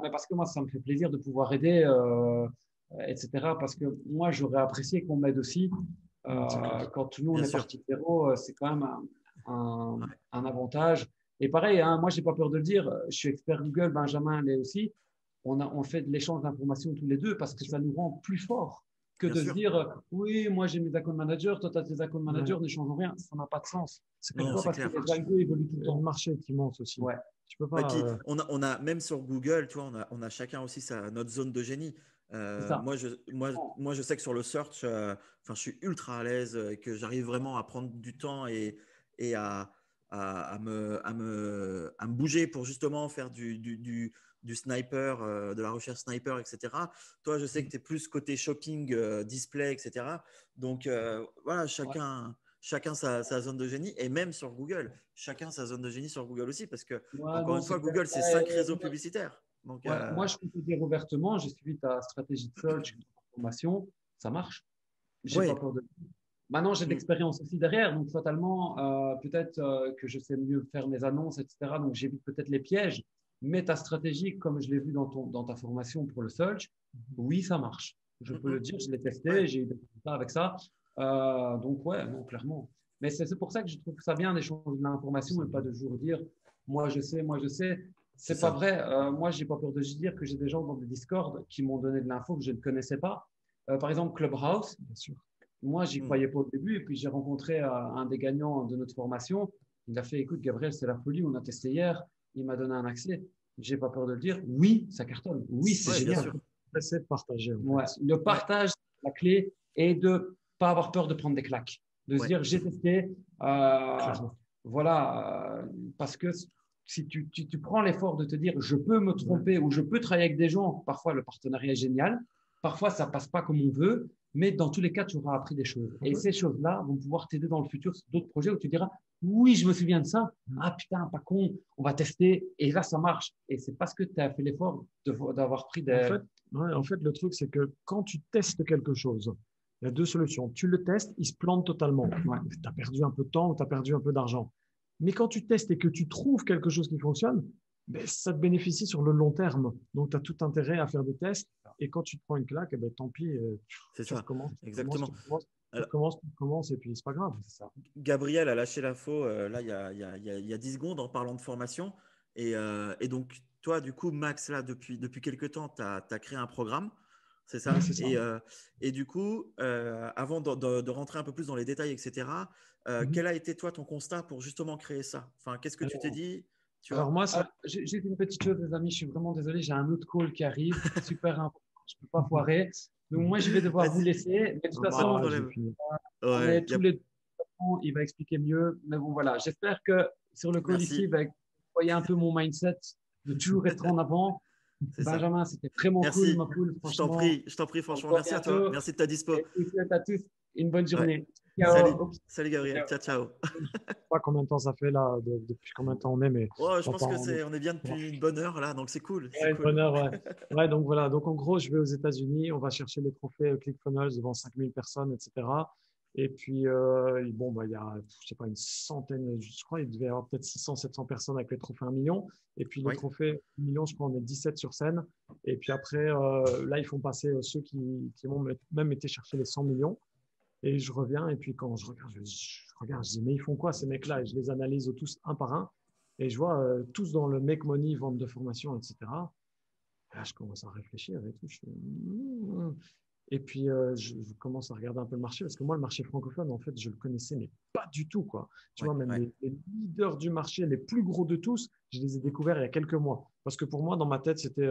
parce que moi, ça me fait plaisir de pouvoir aider, etc. Parce que moi, j'aurais apprécié qu'on m'aide aussi. Quand tout le monde est parti de zéro, c'est quand même un avantage. Et pareil, hein, moi, je n'ai pas peur de le dire, je suis expert Google, Benjamin l'est aussi. On fait de l'échange d'informations tous les deux parce que ça nous rend plus forts que de se dire oui, moi j'ai mes account managers, toi tu as tes account managers, n'échangeons rien. Ça n'a pas de sens. C'est parce que les algos évoluent tout le temps. Le marché est immense aussi. Tu peux pas, on a même sur Google, tu vois, on a chacun aussi notre zone de génie. Moi, je sais que sur le search, je suis ultra à l'aise et que j'arrive vraiment à prendre du temps et à me bouger pour justement faire du sniper, de la recherche sniper, etc. Toi, je sais que tu es plus côté shopping, display, etc. Donc, voilà, chacun sa zone de génie, et même sur Google, chacun sa zone de génie sur Google aussi, parce que, encore une fois, Google, c'est 5 réseaux publicitaires. Donc, moi, je peux te dire ouvertement, j'ai suivi ta stratégie de search, de formation, ça marche. J'ai pas peur de Maintenant, j'ai de l'expérience aussi derrière, donc fatalement, peut-être que je sais mieux faire mes annonces, etc. Donc, j'évite peut-être les pièges. Mais ta stratégie, comme je l'ai vu dans ta formation pour le search, oui, ça marche. Je peux le dire, je l'ai testé, Ouais, j'ai eu des résultats avec ça. Donc, ouais, non, clairement. Mais c'est pour ça que je trouve ça bien d'échanger de l'information et pas de toujours dire, moi, je sais, moi, je sais. c'est C'est pas ça. vrai. Moi, j'ai pas peur de dire que j'ai des gens dans des Discord qui m'ont donné de l'info que je ne connaissais pas. Par exemple, Clubhouse. Bien sûr. Moi, j'y Mm. croyais pas au début. Et puis, j'ai rencontré un des gagnants de notre formation. Il a fait, écoute, Gabriel, c'est la folie. On a testé hier. Il m'a donné un accès. J'ai pas peur de le dire. Oui, ça cartonne. Oui, c'est Ouais, bien génial. sûr. Essaie de partager, en Ouais. fait. Le Ouais, partage, c'est la clé et de pas avoir peur de prendre des claques. De se ouais, dire, j'ai testé. Euh, Clairement. voilà. Parce que si tu prends l'effort de te dire, je peux me Ouais. tromper ou je peux travailler avec des gens, parfois le partenariat est génial. Parfois, ça passe pas comme on veut. Mais dans tous les cas, tu auras appris des choses. Et Ouais. ces choses-là vont pouvoir t'aider dans le futur sur d'autres projets où tu diras, oui, je me souviens de ça. Ah putain, pas con, on va tester. Et là, ça marche. Et c'est parce que tu as fait l'effort d'avoir pris En des… fait, ouais, en fait, le truc, c'est que quand tu testes quelque chose, il y a deux solutions. Tu le testes, il se plante totalement. Ouais. Tu as perdu un peu de temps ou tu as perdu un peu d'argent. Mais quand tu testes et que tu trouves quelque chose qui fonctionne, ben, ça te bénéficie sur le long terme. Donc, tu as tout intérêt à faire des tests. Et quand tu te prends une claque, eh ben, tant pis, c'est tu ça. recommences, tu recommences, Exactement. tu recommences, tu Alors, recommences, tu recommences, et puis c'est pas grave. C'est ça. Gabriel a lâché l'info là il y a 10 secondes en parlant de formation. Et donc, toi, du coup, Max, là, depuis quelques temps, tu as créé un programme, c'est Ouais, ça? c'est ça. Et du coup, avant de rentrer un peu plus dans les détails, etc., Mhm. quel a été, toi, ton constat pour justement créer ça? Enfin, qu'est-ce que tu t'es Alors, dit? Tu alors vois? moi, J'ai une petite chose, les amis. Je suis vraiment désolé. J'ai un autre call qui arrive. Super important. Je ne peux pas foirer. Donc, moi, je vais devoir vous Vas-y, laisser. Mais de toute c'est pas de pas façon, grave, j'ai problème. fini. on Ouais, est tous les deux. Il va expliquer mieux. Mais bon, voilà. J'espère que sur le call ici, merci, ben, vous voyez un peu mon mindset de toujours être en avant. c'est ça. Benjamin, c'était vraiment cool, Merci, ma poule. Franchement, je t'en prie, on se franchement, voit merci à toi, bientôt. merci de ta dispo. Et je vous souhaite à tous une bonne Ouais. journée. Salut, Ciao. salut Gabriel, Ciao. ciao, ciao. Je sais pas combien de temps ça fait là, depuis combien de temps on est, mais Oh, je on pense que parle. on est bien depuis une bonne heure là, donc c'est cool, c'est Ouais, une cool. bonne heure, ouais. Ouais, donc voilà. Donc en gros, je vais aux États-Unis, on va chercher les trophées ClickFunnels devant 5000 personnes, etc. Et puis, bon, bah, il y a, je sais pas, une centaine, je crois, il devait y avoir peut-être 600, 700 personnes avec les trophées 1 million. Et puis les Oui, trophées 1 million, je crois, on est 17 sur scène. Et puis après, là, ils font passer ceux qui vont même été chercher les 100 millions. Et je reviens, et puis quand je regarde, je dis, mais ils font quoi ces mecs-là? Et je les analyse tous un par un. Et je vois tous dans le make money, vente de formation, etc. Et là, je commence à réfléchir et tout. Et puis, je commence à regarder un peu le marché, parce que moi, le marché francophone, en fait, je le connaissais, mais pas du tout, quoi. Tu ouais, vois, même ouais. les leaders du marché, les plus gros de tous, je les ai Mm. découverts il y a quelques mois. Parce que pour moi, dans ma tête, c'était,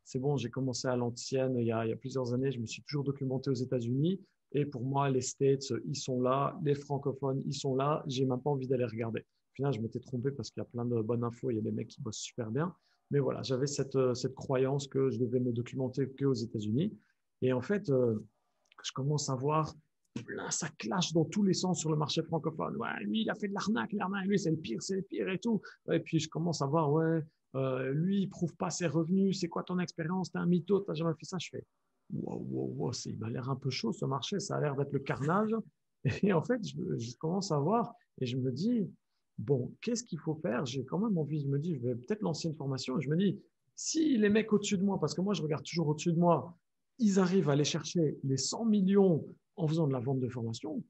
c'est bon, j'ai commencé à l'ancienne il y a plusieurs années, je me suis toujours documenté aux États-Unis. Et pour moi, les States, ils sont là, les francophones, ils sont là, j'ai même pas envie d'aller regarder. Au final, je m'étais trompé parce qu'il y a plein de bonnes infos, il y a des mecs qui bossent super bien. Mais voilà, j'avais cette croyance que je devais me documenter qu'aux États-Unis. Et en fait, je commence à voir, là, ça clash dans tous les sens sur le marché francophone. Ouais, lui, il a fait de l'arnaque, lui, c'est le pire et tout. Et puis, je commence à voir, ouais, lui, il prouve pas ses revenus, c'est quoi ton expérience, t'es un mytho, t'as jamais fait ça. Je fais, wow, wow, wow, il m'a l'air un peu chaud ce marché, ça a l'air d'être le carnage. Et en fait, je commence à voir et je me dis, bon, qu'est-ce qu'il faut faire? J'ai quand même envie, je me dis, je vais peut-être lancer une formation. Et je me dis, si les mecs au-dessus de moi, parce que moi, je regarde toujours au-dessus de moi, ils arrivent à aller chercher les 100 millions en faisant de la vente de formation,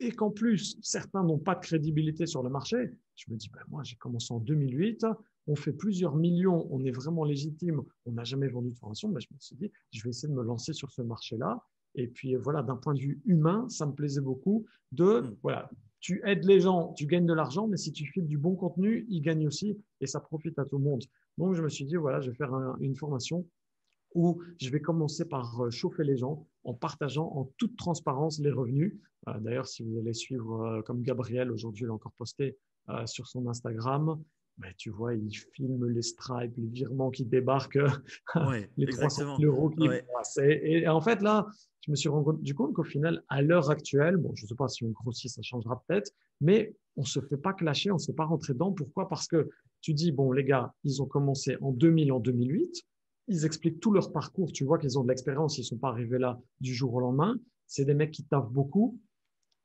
et qu'en plus, certains n'ont pas de crédibilité sur le marché, je me dis, ben moi, j'ai commencé en 2008, on fait plusieurs millions, on est vraiment légitime, on n'a jamais vendu de formation, ben je me suis dit, je vais essayer de me lancer sur ce marché-là. Et puis voilà, d'un point de vue humain, ça me plaisait beaucoup de, Mm. voilà, tu aides les gens, tu gagnes de l'argent, mais si tu files du bon contenu, ils gagnent aussi et ça profite à tout le monde. Donc je me suis dit, voilà, je vais faire une formation où je vais commencer par chauffer les gens en partageant en toute transparence les revenus. D'ailleurs, si vous allez suivre comme Gabriel, aujourd'hui, il a encore posté sur son Instagram, ben, tu vois, il filme les stripes, les virements qui débarquent, Ouais, les 300 exactement. 000 euros qui vont Ouais, passer. Et en fait, là, je me suis rendu compte qu'au final, à l'heure actuelle, bon, je ne sais pas si on grossit, ça changera peut-être, mais on ne se fait pas clasher, on ne se fait pas rentrer dedans. Pourquoi? Parce que tu dis, bon, les gars, ils ont commencé en 2000, en 2008, ils expliquent tout leur parcours. Tu vois qu'ils ont de l'expérience, ils ne sont pas arrivés là du jour au lendemain. C'est des mecs qui taffent beaucoup.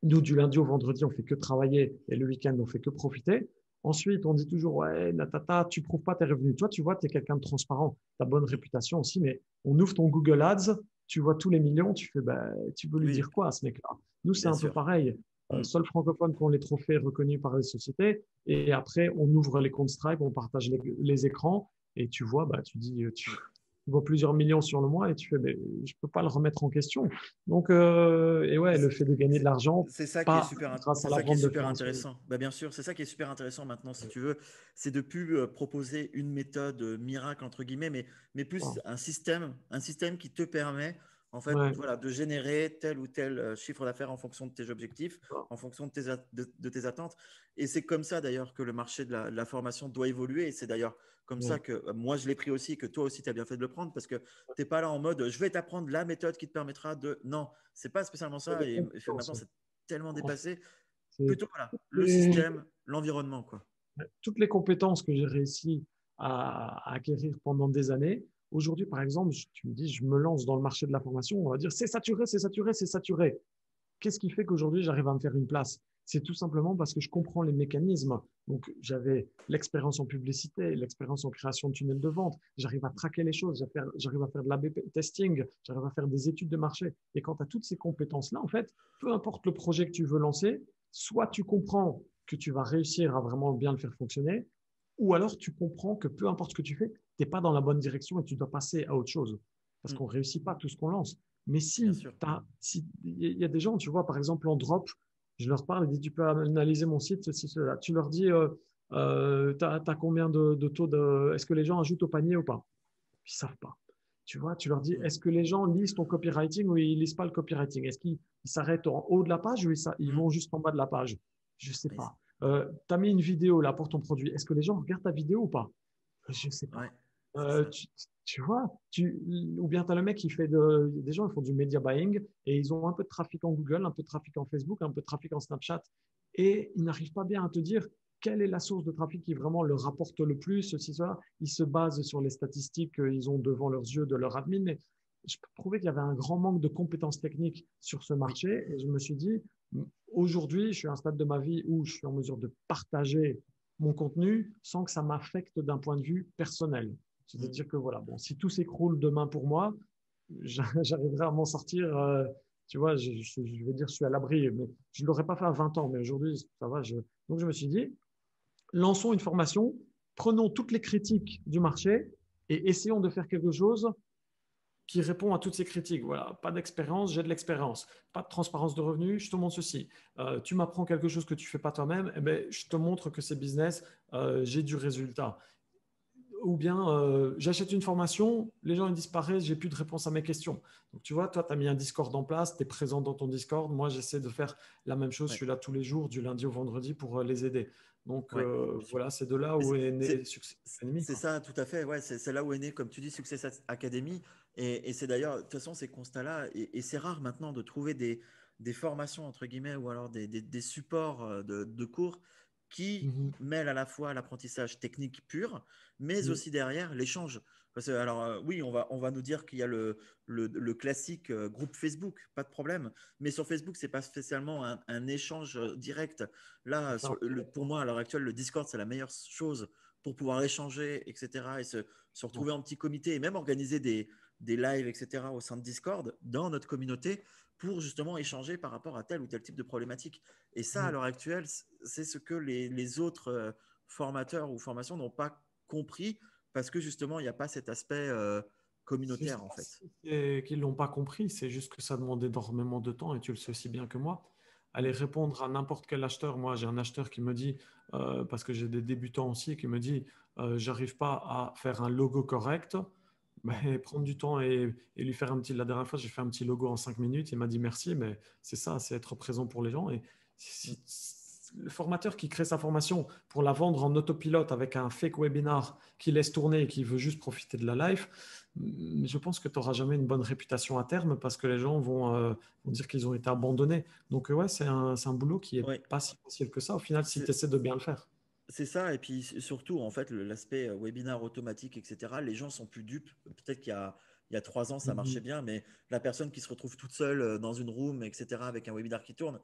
Nous, du lundi au vendredi, on fait que travailler et le week-end, on fait que profiter. Ensuite, on dit toujours, ouais, natata, tu prouves pas tes revenus. Toi, tu vois, tu es quelqu'un de transparent, tu as bonne réputation aussi, mais on ouvre ton Google Ads, tu vois tous les millions, tu fais, bah, tu veux lui Oui, dire quoi à ce mec-là? Nous, c'est bien un peu sûr. pareil. Mm. Seul francophone qui ont les trophées reconnus par les sociétés. Et après, on ouvre les comptes Stripe, on partage les écrans et tu vois, bah, tu dis, Mm. tu vois plusieurs millions sur le mois et tu fais, mais je peux pas le remettre en question. Donc, et ouais, le fait de gagner de C'est l'argent, c'est ça qui est pas super, grâce à c'est la ça qui est vente de super formation. intéressant. Bah, bien sûr, c'est ça qui est super intéressant maintenant, si tu veux, c'est de plus proposer une méthode miracle entre guillemets, mais plus un système qui te permet en fait, Ouais, voilà, de générer tel ou tel chiffre d'affaires en fonction de tes objectifs, en fonction de de tes attentes. Et c'est comme ça d'ailleurs que le marché de la formation doit évoluer. Et c'est d'ailleurs comme ça ouais, que moi je l'ai pris aussi, que toi aussi tu as bien fait de le prendre, parce que tu n'es pas là en mode je vais t'apprendre la méthode qui te permettra de. Non, c'est pas spécialement c'est ça. des Et compétences. maintenant, c'est tellement En fait, dépassé. c'est Plutôt, voilà, toutes le système, l'environnement, quoi. toutes les compétences que j'ai réussi à acquérir pendant des années. Aujourd'hui, par exemple, tu me dis, je me lance dans le marché de la formation, on va dire, c'est saturé, c'est saturé, c'est saturé. Qu'est-ce qui fait qu'aujourd'hui, j'arrive à me faire une place? C'est tout simplement parce que je comprends les mécanismes. Donc, j'avais l'expérience en publicité, l'expérience en création de tunnels de vente. J'arrive à traquer les choses, j'arrive à faire de l'A/B testing, j'arrive à faire des études de marché. Et quand tu as toutes ces compétences-là, en fait, peu importe le projet que tu veux lancer, soit tu comprends que tu vas réussir à vraiment bien le faire fonctionner, ou alors tu comprends que peu importe ce que tu fais, tu n'es pas dans la bonne direction et tu dois passer à autre chose. Parce Mm, qu'on ne réussit pas tout ce qu'on lance. Mais bien si sûr. si, il y a des gens, tu vois, par exemple, en drop, je leur parle, ils disent, tu peux analyser mon site, ceci, cela. Tu leur dis, tu as combien de taux de. Est-ce que les gens ajoutent au panier ou pas? Ils ne savent pas. Tu vois, tu leur dis, Mm, est-ce que les gens lisent ton copywriting ou ils ne lisent pas le copywriting? Est-ce qu'ils s'arrêtent en haut de la page ou ils mm. vont juste en bas de la page? Je ne sais Et pas. Tu as mis une vidéo là pour ton produit. Est-ce que les gens regardent ta vidéo ou pas? Je ne sais ouais, pas. c'est Euh, ça. tu, tu vois, ou bien tu as le mec qui fait des gens ils font du media buying et ils ont un peu de trafic en Google, un peu de trafic en Facebook, un peu de trafic en Snapchat et ils n'arrivent pas bien à te dire quelle est la source de trafic qui vraiment leur rapporte le plus, ceci, cela. Ils se basent sur les statistiques qu'ils ont devant leurs yeux de leur admin, mais je trouvais qu'il y avait un grand manque de compétences techniques sur ce Oui. marché et je me suis dit, aujourd'hui, je suis à un stade de ma vie où je suis en mesure de partager mon contenu sans que ça m'affecte d'un point de vue personnel. Mm. C'est-à-dire que voilà, bon, si tout s'écroule demain pour moi, j'arriverai à m'en sortir. Tu vois, je vais dire, je suis à l'abri, mais je ne l'aurais pas fait à 20 ans, mais aujourd'hui, ça va. Donc, je me suis dit, lançons une formation, prenons toutes les critiques du marché et essayons de faire quelque chose qui répond à toutes ces critiques. Voilà, pas d'expérience, j'ai de l'expérience. Pas de transparence de revenus, je te montre ceci. Tu m'apprends quelque chose que tu ne fais pas toi-même, eh ben, je te montre que c'est business, j'ai du résultat. Ou bien j'achète une formation, les gens ils disparaissent, j'ai plus de réponse à mes questions. Donc tu vois, toi, tu as mis un Discord en place, tu es présent dans ton Discord. Moi, j'essaie de faire la même chose. Je Ouais, suis là tous les jours, du lundi au vendredi, pour les aider. Donc ouais. voilà, c'est de là Mais où est né c'est Success Academy, c'est quoi. ça, tout à fait. Ouais, c'est là où est né, comme tu dis, Success Academy. Et c'est d'ailleurs, de toute façon, ces constats-là, et c'est rare maintenant de trouver des formations, entre guillemets, ou alors des supports de cours qui Mhm. mêlent à la fois l'apprentissage technique pur, mais Mhm. aussi derrière l'échange. Parce que, alors, oui, on va nous dire qu'il y a le classique groupe Facebook, pas de problème. Mais sur Facebook, c'est pas spécialement un échange direct. Là, pour moi, à l'heure actuelle, le Discord, c'est la meilleure chose pour pouvoir échanger, etc. Et se retrouver en petit comité et même organiser des lives, etc. au sein de Discord dans notre communauté pour justement échanger par rapport à tel ou tel type de problématique. Et ça, à Mhm. l'heure actuelle, c'est ce que les autres formateurs ou formations n'ont pas compris parce que justement, il n'y a pas cet aspect Je ne sais communautaire en pas si fait. c'est qu'ils ne l'ont pas compris, c'est juste que ça demande énormément de temps et tu le sais aussi bien que moi. Aller Mm. répondre à n'importe quel acheteur, moi j'ai un acheteur qui me dit, parce que j'ai des débutants aussi, qui me dit, j'arrive pas à faire un logo correct, mais prendre du temps et lui faire un petit, la dernière fois j'ai fait un petit logo en 5 minutes, il m'a dit merci, mais c'est ça, c'est être présent pour les gens. Et Mm. le formateur qui crée sa formation pour la vendre en autopilote avec un fake webinar qui laisse tourner et qui veut juste profiter de la live, je pense que tu n'auras jamais une bonne réputation à terme parce que les gens vont dire qu'ils ont été abandonnés. Donc, ouais, c'est un boulot qui n'est Ouais. pas si facile que ça au final si tu C'est essaies de bien le faire. C'est ça, et puis surtout, en fait, l'aspect webinar automatique, etc., les gens sont plus dupes. Peut-être il y a 3 ans, ça marchait Mhm. bien, mais la personne qui se retrouve toute seule dans une room, etc., avec un webinar qui tourne,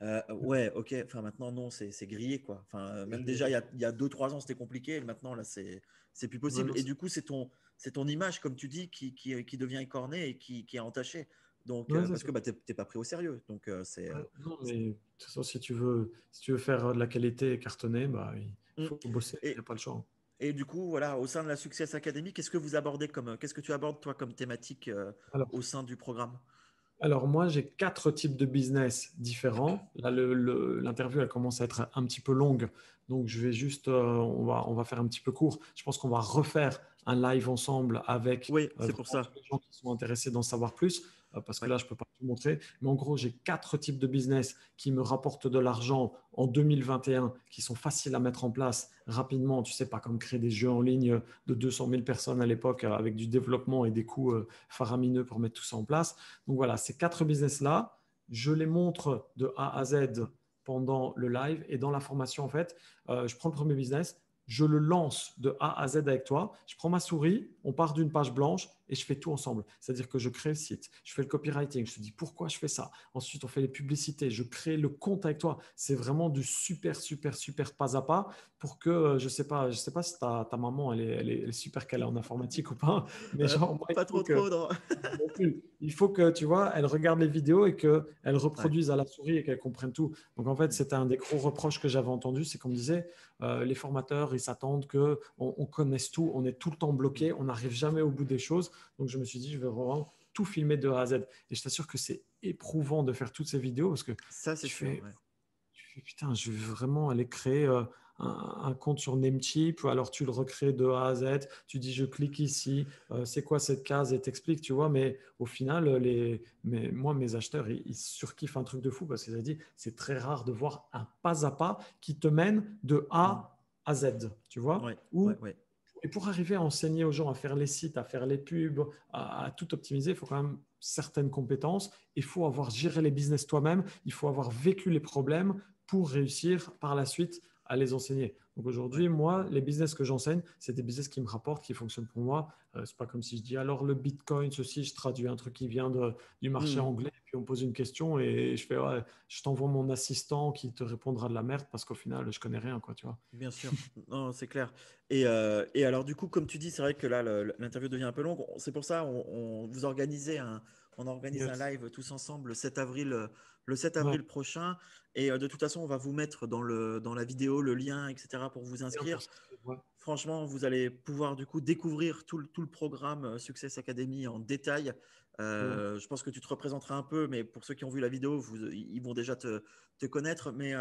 Ouais, ok. Enfin, maintenant, non, c'est grillé, quoi. Enfin, même déjà, il y a 2, 3 ans, c'était compliqué. Maintenant, là, c'est plus Ouais, possible. non, Et du coup, c'est ton image, comme tu dis, qui devient écornée et qui est entachée. Donc, ouais, c'est parce ça. que bah, t'es pas pris au sérieux. Donc, Ouais, non, mais de toute façon, si tu veux faire de la qualité et cartonner, bah, il Mm. faut bosser, il n'y a Et, pas le choix. et du coup, voilà, au sein de la Success Academy, qu'est-ce que tu abordes, toi, comme thématique Alors, au sein du programme? Alors moi, j'ai quatre types de business différents. Là, l'interview, elle commence à être un petit peu longue, donc je vais juste, on va faire un petit peu court. Je pense qu'on va refaire un live ensemble avec Oui, c'est pour vraiment tous ça. les gens qui sont intéressés d'en savoir plus, parce que Ouais. là, je ne peux pas tout montrer. Mais en gros, j'ai quatre types de business qui me rapportent de l'argent en 2021, qui sont faciles à mettre en place rapidement. Tu sais, pas comme créer des jeux en ligne de 200 000 personnes à l'époque avec du développement et des coûts faramineux pour mettre tout ça en place. Donc voilà, ces quatre business-là, je les montre de A à Z pendant le live et dans la formation, en fait, je prends le premier business, je le lance de A à Z avec toi, je prends ma souris, on part d'une page blanche et je fais tout ensemble. C'est-à-dire que je crée le site, je fais le copywriting, je te dis pourquoi je fais ça. Ensuite, on fait les publicités, je crée le compte avec toi. C'est vraiment du super, super, super pas à pas pour que, je sais pas si ta maman, elle est super calée en informatique ou pas, mais genre, moi, il Pas faut trop, que trop, non. non plus. Il faut que, tu vois, elle regarde les vidéos et qu'elle Ouais. reproduise à la souris et qu'elle comprenne tout. Donc, en fait, c'était un des gros reproches que j'avais entendu, c'est qu'on me disait, les formateurs, ils s'attendent qu'on connaisse tout, on est tout le temps bloqué, on n'arrive jamais au bout des choses. Donc, je me suis dit, je vais vraiment tout filmer de A à Z. Et je t'assure que c'est éprouvant de faire toutes ces vidéos parce que Ça, c'est tu sûr. fais, Ouais. putain, je vais vraiment aller créer un compte sur Namecheap, ou alors tu le recrées de A à Z, tu dis je clique ici, c'est quoi cette case et t'expliques, tu vois, mais au final, moi, mes acheteurs, ils surkiffent un truc de fou parce qu'ils ont dit, c'est très rare de voir un pas à pas qui te mène de Mhm. A à Z, tu vois, Ouais, ouais, ouais. et pour arriver à enseigner aux gens à faire les sites, à faire les pubs, à tout optimiser, il faut quand même certaines compétences. Il faut avoir géré les business toi-même. Il faut avoir vécu les problèmes pour réussir par la suite à les enseigner. Donc Ouais. aujourd'hui, moi, les business que j'enseigne, c'est des business qui me rapportent, qui fonctionnent pour moi. C'est pas comme si je dis alors le Bitcoin, ceci, je traduis un truc qui vient du marché Mhm. anglais, et puis on me pose une question et je fais ouais, je t'envoie mon assistant qui te répondra de la merde parce qu'au final, je connais rien, quoi, tu vois. Bien sûr, non, c'est clair. Et alors, du coup, comme tu dis, c'est vrai que là, l'interview devient un peu longue. C'est pour ça, on organise un Yes. live tous ensemble le 7 Ouais. avril prochain. Et de toute façon, on va vous mettre dans la vidéo le lien, etc., pour vous Bien pour inscrire. s'inscrire, ouais. Franchement, vous allez pouvoir du coup découvrir tout le programme Success Academy en détail. Ouais. Je pense que tu te représenteras un peu, mais pour ceux qui ont vu la vidéo, ils vont déjà te connaître. Mais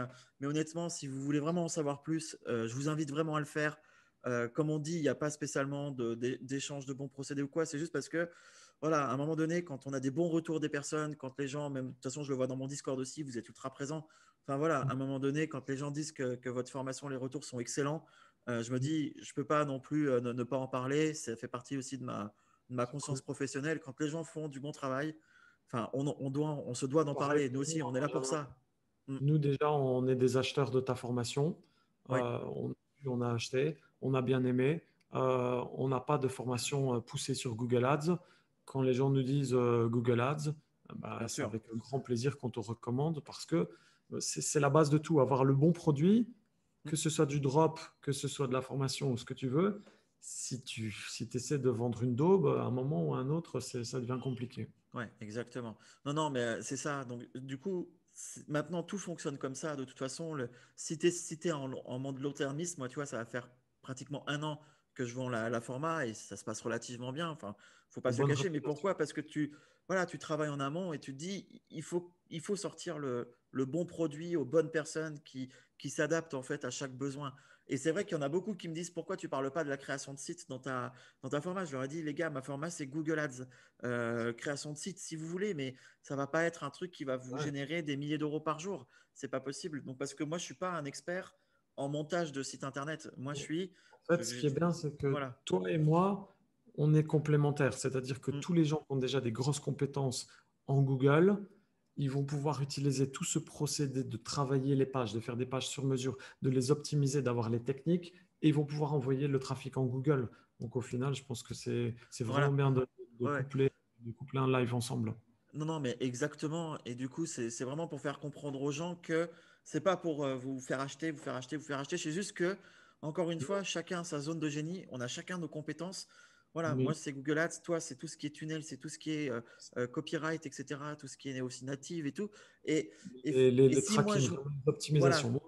honnêtement, si vous voulez vraiment en savoir plus, je vous invite vraiment à le faire. Comme on dit, il n'y a pas spécialement d'échange de bons procédés ou quoi. C'est juste parce que, voilà, à un moment donné, quand on a des bons retours des personnes, quand les gens, même de toute façon, je le vois dans mon Discord aussi, vous êtes ultra présents. Enfin voilà, à un moment donné, quand les gens disent que votre formation, les retours sont excellents, je me dis, je peux pas non plus ne pas en parler. Ça fait partie aussi de ma C'est cool. conscience professionnelle. Quand les gens font du bon travail, enfin, on se doit d'en Pareil parler. Nous pour nous, aussi, on est là pour Benjamin. ça. Mm. Nous, déjà, on est des acheteurs de ta formation. Ouais, On a acheté, on a bien aimé. On n'a pas de formation poussée sur Google Ads. Quand les gens nous disent Google Ads, bah, bien c'est sûr. avec grand plaisir qu'on te recommande parce que c'est la base de tout. Avoir le bon produit, Mm. que ce soit du drop, que ce soit de la formation ou ce que tu veux, si tu essaies de vendre une daube, à un moment ou à un autre, ça devient compliqué. Ouais, exactement. Non, non, mais c'est ça. Donc, du coup, maintenant, tout fonctionne comme ça. De toute façon, si t'es en mode long-termiste, moi, tu vois, ça va faire pratiquement 1 an que je vends la format et ça se passe relativement bien. Enfin, faut pas Une se bonne cacher. Mais réputation. pourquoi? Parce que voilà, tu travailles en amont et tu te dis, il faut sortir le bon produit aux bonnes personnes qui s'adaptent en fait à chaque besoin. Et c'est vrai qu'il y en a beaucoup qui me disent, pourquoi tu parles pas de la création de site dans ta format? Je leur ai dit, les gars, ma format, c'est Google Ads, création de site si vous voulez, mais ça va pas être un truc qui va vous Ouais. générer des milliers d'euros par jour. C'est pas possible. Donc parce que moi je suis pas un expert en montage de site internet. Moi je suis, En fait, ce qui est bien, c'est que voilà. toi et moi, on est complémentaires. C'est-à-dire que Mm. tous les gens qui ont déjà des grosses compétences en Google, ils vont pouvoir utiliser tout ce procédé de travailler les pages, de faire des pages sur mesure, de les optimiser, d'avoir les techniques, et ils vont pouvoir envoyer le trafic en Google. Donc au final, je pense que c'est vraiment Voilà. bien Ouais, ouais. de coupler un live ensemble. Non, non, mais exactement. Et du coup, c'est vraiment pour faire comprendre aux gens que c'est pas pour vous faire acheter, vous faire acheter, vous faire acheter. C'est juste que, encore une fois, chacun a sa zone de génie. On a chacun nos compétences. Voilà, moi, Mais c'est Google Ads. Toi, c'est tout ce qui est tunnel, c'est tout ce qui est copyright, etc. Tout ce qui est aussi native et tout. Et, et les si moi, tracking, je. vraiment Voilà, l'optimisation. Moi,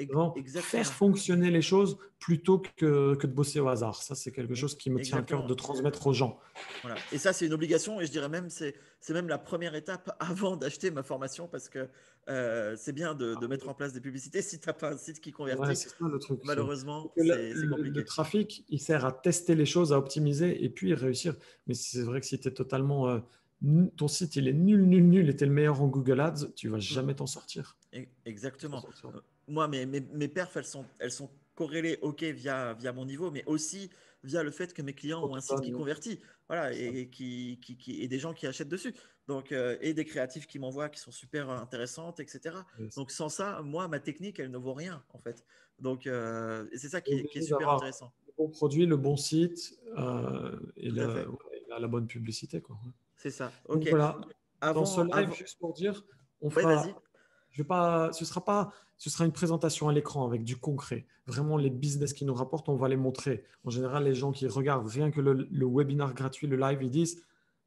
vraiment faire exactement. fonctionner les choses plutôt que de bosser au hasard. Ça, c'est quelque chose qui me tient à cœur de Exactement. transmettre aux gens. Voilà. Et ça, c'est une obligation. Et je dirais même, c'est même la première étape avant d'acheter ma formation parce que c'est bien de mettre en place des publicités. Si tu n'as pas un site qui Ouais, convertit, c'est ça le truc. C'est malheureusement, que c'est le compliqué. trafic, il sert à tester les choses, à optimiser et puis réussir. Mais c'est vrai que si tu es totalement. Ton site, il est nul, nul, nul et tu es le meilleur en Google Ads, tu vas Hmm. jamais t'en sortir. Tu t'en Exactement. sortiras Moi, mes perfs, elles sont corrélées, ok, via mon niveau, mais aussi via le fait que mes clients quand ont un tu site qui donnes, convertit, voilà, ça. et des gens qui achètent dessus. Donc, et des créatifs qui m'envoient qui sont super intéressantes, etc. Donc, sans ça, moi, ma technique, elle ne vaut rien, en fait. Donc, et c'est ça Tu es qui est obligé super d'avoir intéressant. le bon produit, le bon site et Tout à fait. ouais, la bonne publicité, quoi. Ouais. C'est ça. Donc Ok. voilà, dans ce live, Avant. juste pour dire, on Ouais, vas-y. fera, je vais pas, ce sera une présentation à l'écran avec du concret. Vraiment, les business qui nous rapportent, on va les montrer. En général, les gens qui regardent rien que le webinar gratuit, le live, ils disent,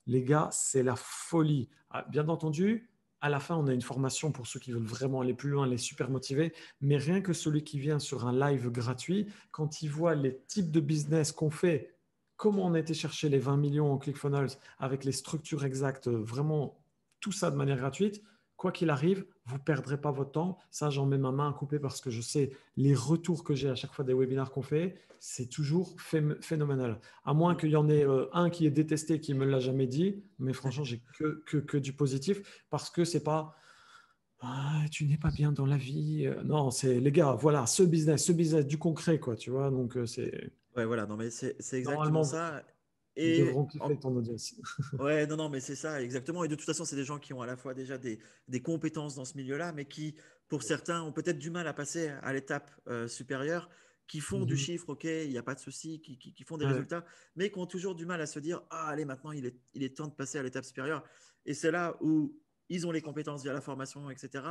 les gars, c'est la folie. Ah, bien entendu, à la fin, on a une formation pour ceux qui veulent vraiment aller plus loin, les super motivés. Mais rien que celui qui vient sur un live gratuit, quand il voit les types de business qu'on fait, comment on a été chercher les 20 millions en ClickFunnels, avec les structures exactes, vraiment tout ça de manière gratuite, quoi qu'il arrive, vous ne perdrez pas votre temps. Ça, j'en mets ma main à couper parce que je sais les retours que j'ai à chaque fois des webinaires qu'on fait, c'est toujours phénoménal. À moins qu'il y en ait un qui est détesté, qui ne me l'a jamais dit, mais franchement, j'ai que du positif parce que c'est pas ah, tu n'es pas bien dans la vie. Non, c'est les gars, voilà, ce business, du concret, quoi, tu vois. Donc, c'est Ouais, voilà. Non, mais c'est exactement normalement, ça. ils Et devront kiffer ton audience. ouais, non, non, mais c'est ça, exactement. Et de toute façon, c'est des gens qui ont à la fois déjà des compétences dans ce milieu-là, mais qui, pour certains, ont peut-être du mal à passer à l'étape supérieure, qui font du Mhm. chiffre, ok, il n'y a pas de souci, qui font des Ouais. résultats, mais qui ont toujours du mal à se dire, ah, allez, maintenant, il est temps de passer à l'étape supérieure. Et c'est là où ils ont les compétences via la formation, etc.,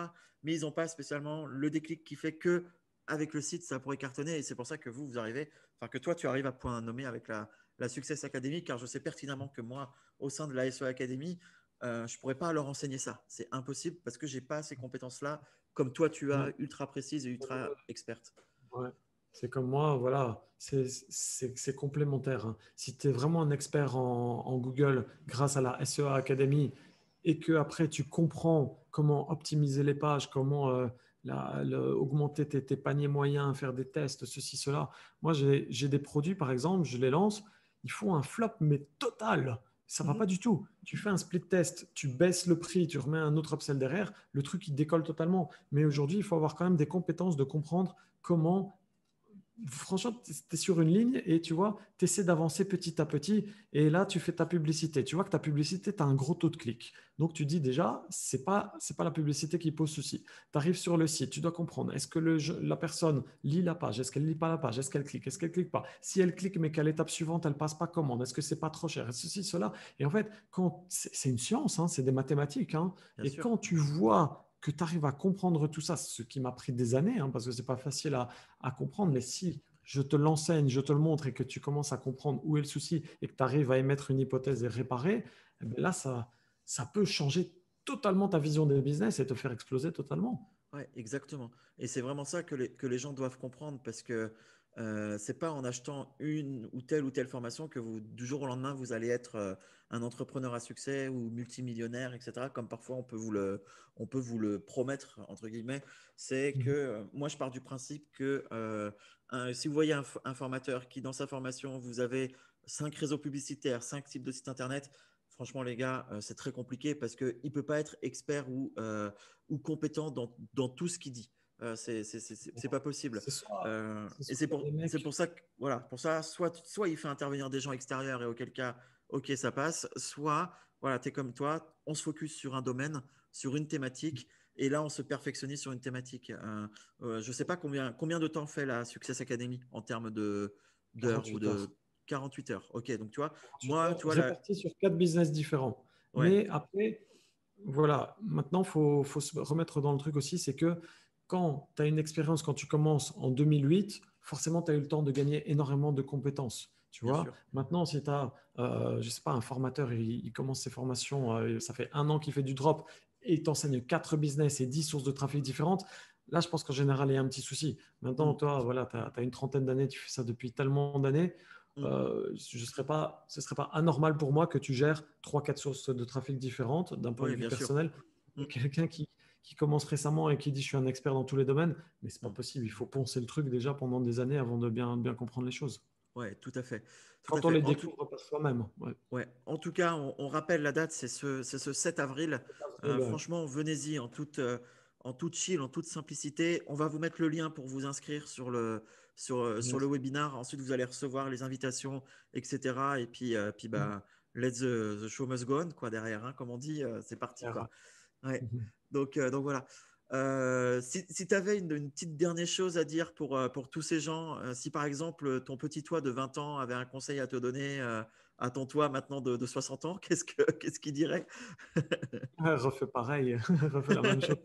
mais ils n'ont pas spécialement le déclic qui fait que avec le site, ça pourrait cartonner. Et c'est pour ça que vous arrivez, enfin, que toi, tu arrives à point nommé avec la Success Academy, car je sais pertinemment que moi, au sein de la SEO Academy, je ne pourrais pas leur enseigner ça. C'est impossible parce que je n'ai pas ces compétences-là, comme toi, tu Ouais. as, ultra précises et ultra expertes. Ouais. C'est comme moi, voilà, c'est complémentaire. Hein. Si tu es vraiment un expert en Google grâce à la SEA Academy et que après tu comprends comment optimiser les pages, comment augmenter tes paniers moyens, faire des tests, ceci, cela. Moi, j'ai des produits, par exemple, je les lance, ils font un flop, mais total. Ça va pas du tout. Tu fais un split test, tu baisses le prix, tu remets un autre upsell derrière, le truc il décolle totalement. Mais aujourd'hui, il faut avoir quand même des compétences de comprendre comment. Franchement, tu es sur une ligne et tu vois, tu essaies d'avancer petit à petit et là, tu fais ta publicité. Tu vois que ta publicité, tu as un gros taux de clic. Donc, tu dis déjà, c'est pas la publicité qui pose souci. Tu arrives sur le site, tu dois comprendre, est-ce que la personne lit la page, est-ce qu'elle lit pas la page, est-ce qu'elle clique pas. Si elle clique mais qu'à l'étape suivante, elle passe pas commande, est-ce que c'est pas trop cher, ceci, cela. Et en fait, c'est une science, hein, c'est des mathématiques. Hein. Bien Et sûr. quand tu vois que tu arrives à comprendre tout ça, ce qui m'a pris des années, hein, parce que c'est pas facile à comprendre, mais si je te l'enseigne, je te le montre et que tu commences à comprendre où est le souci et que tu arrives à émettre une hypothèse et réparer, eh bien là, ça peut changer totalement ta vision des business et te faire exploser totalement. Ouais, exactement. Et c'est vraiment ça que les gens doivent comprendre parce que c'est pas en achetant une ou telle formation que vous, du jour au lendemain, vous allez être un entrepreneur à succès ou multimillionnaire, etc. Comme parfois on peut vous le promettre, entre guillemets. C'est que Mhm. moi, je pars du principe que si vous voyez un formateur qui, dans sa formation, vous avez 5 réseaux publicitaires, 5 types de sites internet, franchement, les gars, c'est très compliqué parce qu'il ne peut pas être expert ou compétent dans tout ce qu'il dit. C'est pas possible. C'est soit, c'est Et soit c'est il y a pour, des c'est mecs. pour ça que, voilà, pour ça, soit il fait intervenir des gens extérieurs et auquel cas, ok, ça passe, soit, voilà, tu es comme toi, on se focus sur un domaine, sur une thématique, et là, on se perfectionnise sur une thématique. Je ne sais pas combien de temps fait la Success Academy en termes d'heures ou 48 de heures. 48 heures. Ok, donc tu vois, 48 moi, heures tu vois, là, réparties sur 4 business différents. ouais, Mais après, Voilà, maintenant, faut se remettre dans le truc aussi, c'est que quand tu as une expérience, quand tu commences en 2008, forcément, tu as eu le temps de gagner énormément de compétences. Tu Bien vois, sûr. maintenant, si tu as, je sais pas, un formateur, il commence ses formations, ça fait un an qu'il fait du drop et il t'enseigne 4 business et 10 sources de trafic différentes. Là, je pense qu'en général, il y a un petit souci. Maintenant, Mm, toi, voilà, tu as une trentaine d'années, tu fais ça depuis tellement d'années. mm. Ce ne serait pas anormal pour moi que tu gères 3 4 sources de trafic différentes d'un point de Oui, vue bien sûr. personnel. Mm. Quelqu'un qui commence récemment et qui dit je suis un expert dans tous les domaines, mais c'est pas Mm. possible. Il faut poncer le truc déjà pendant des années avant de bien comprendre les choses. Ouais, tout à fait. Tout à Quand on fait. les découvre par soi-même. Ouais. Ouais. En tout cas, on rappelle la date, c'est ce 7 avril. Ouais. Franchement, venez-y en toute chill, en toute simplicité. On va vous mettre le lien pour vous inscrire sur le Yes. webinar. Ensuite, vous allez recevoir les invitations, etc. Et puis bah, let the show must go on, quoi, derrière, hein, comme on dit, c'est parti, quoi. Ouais. Donc voilà. Si tu avais une petite dernière chose à dire pour tous ces gens, si par exemple ton petit toi de 20 ans avait un conseil à te donner à ton toi maintenant de 60 ans, qu'est-ce qu'il dirait? Refais pareil, refais la même chose.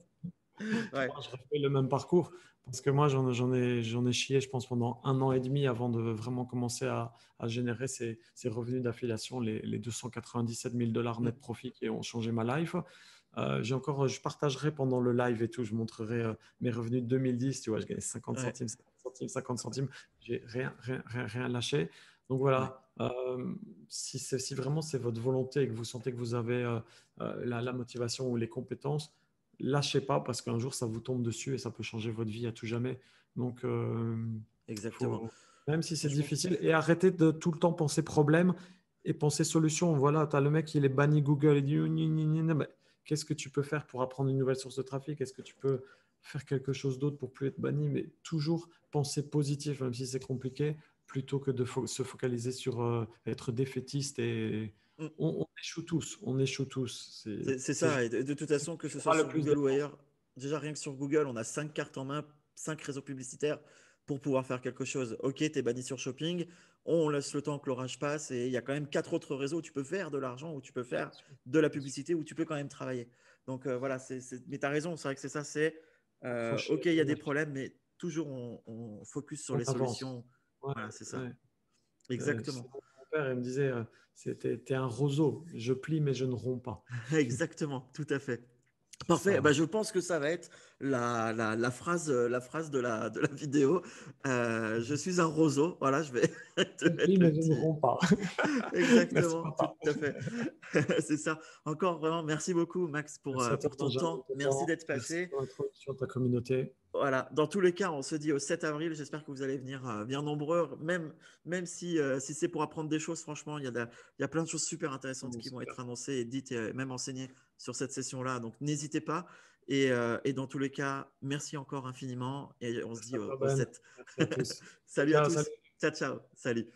Ouais, Moi, je refais le même parcours parce que moi, j'en ai chié, je pense, pendant un an et demi avant de vraiment commencer à générer ces revenus d'affiliation, les 297 000 dollars net profit qui ont changé ma life. Je partagerai pendant le live et tout, je montrerai mes revenus de 2010. Tu vois, je gagnais 50 ouais, centimes, 50 centimes, 50 centimes. J'ai rien lâché. Donc ouais. voilà, si vraiment c'est votre volonté et que vous sentez que vous avez la motivation ou les compétences, lâchez pas parce qu'un jour ça vous tombe dessus et ça peut changer votre vie à tout jamais. Donc, Exactement. faut, même si c'est Franchement, difficile, et arrêtez de tout le temps penser problème et penser solution. Voilà, tu as le mec, il est banni Google, il dit Gni, gni, gni, gni. Mais qu'est-ce que tu peux faire pour apprendre une nouvelle source de trafic? Est-ce que tu peux faire quelque chose d'autre pour plus être banni? Mais toujours penser positif, même si c'est compliqué, plutôt que de se focaliser sur être défaitiste et mm, on échoue tous, on échoue tous. c'est C'est ça. Et de toute façon, que tu ce soit auras le sur plus de Google ou temps. ailleurs, déjà rien que sur Google, on a 5 cartes en main, 5 réseaux publicitaires pour pouvoir faire quelque chose. Ok, tu es banni sur Shopping, on laisse le temps que l'orage passe et il y a quand même 4 autres réseaux où tu peux faire de l'argent, où tu peux faire Bien sûr, de la bien sûr. publicité, où tu peux quand même travailler. Donc voilà, mais tu as raison, c'est vrai que c'est ça, c'est Faut chier ok, il y a des l'énergie. problèmes, mais toujours on focus sur On les avance. solutions. Ouais, Voilà, c'est ça. ouais. Exactement. C'est mon père, il me disait, t'es un roseau. Je plie, mais je ne romps pas. Exactement, tout à fait. C'est Parfait. ça. Bah, je pense que ça va être la phrase de la vidéo. Je suis un roseau. Voilà, je vais te Je mettre plie, le mais je ne petit. romps pas. Merci, Exactement, tout papa. à fait. C'est ça. Encore vraiment, merci beaucoup, Max, Merci à toi, pour ton Benjamin, de temps. ton Merci temps. d'être Merci passé. pour l'introduction de ta communauté. Voilà, dans tous les cas, on se dit au 7 avril. J'espère que vous allez venir bien nombreux, même si c'est pour apprendre des choses. Franchement, il y a plein de choses super intéressantes qui vont Super. être annoncées et dites et même enseignées sur cette session-là. Donc, n'hésitez pas. Et dans tous les cas, merci encore infiniment. Et on se Merci dit à au, toi, au Ben. 7. Merci à tous. Ciao, Salut à ciao, tous. salut. Ciao, ciao. Salut.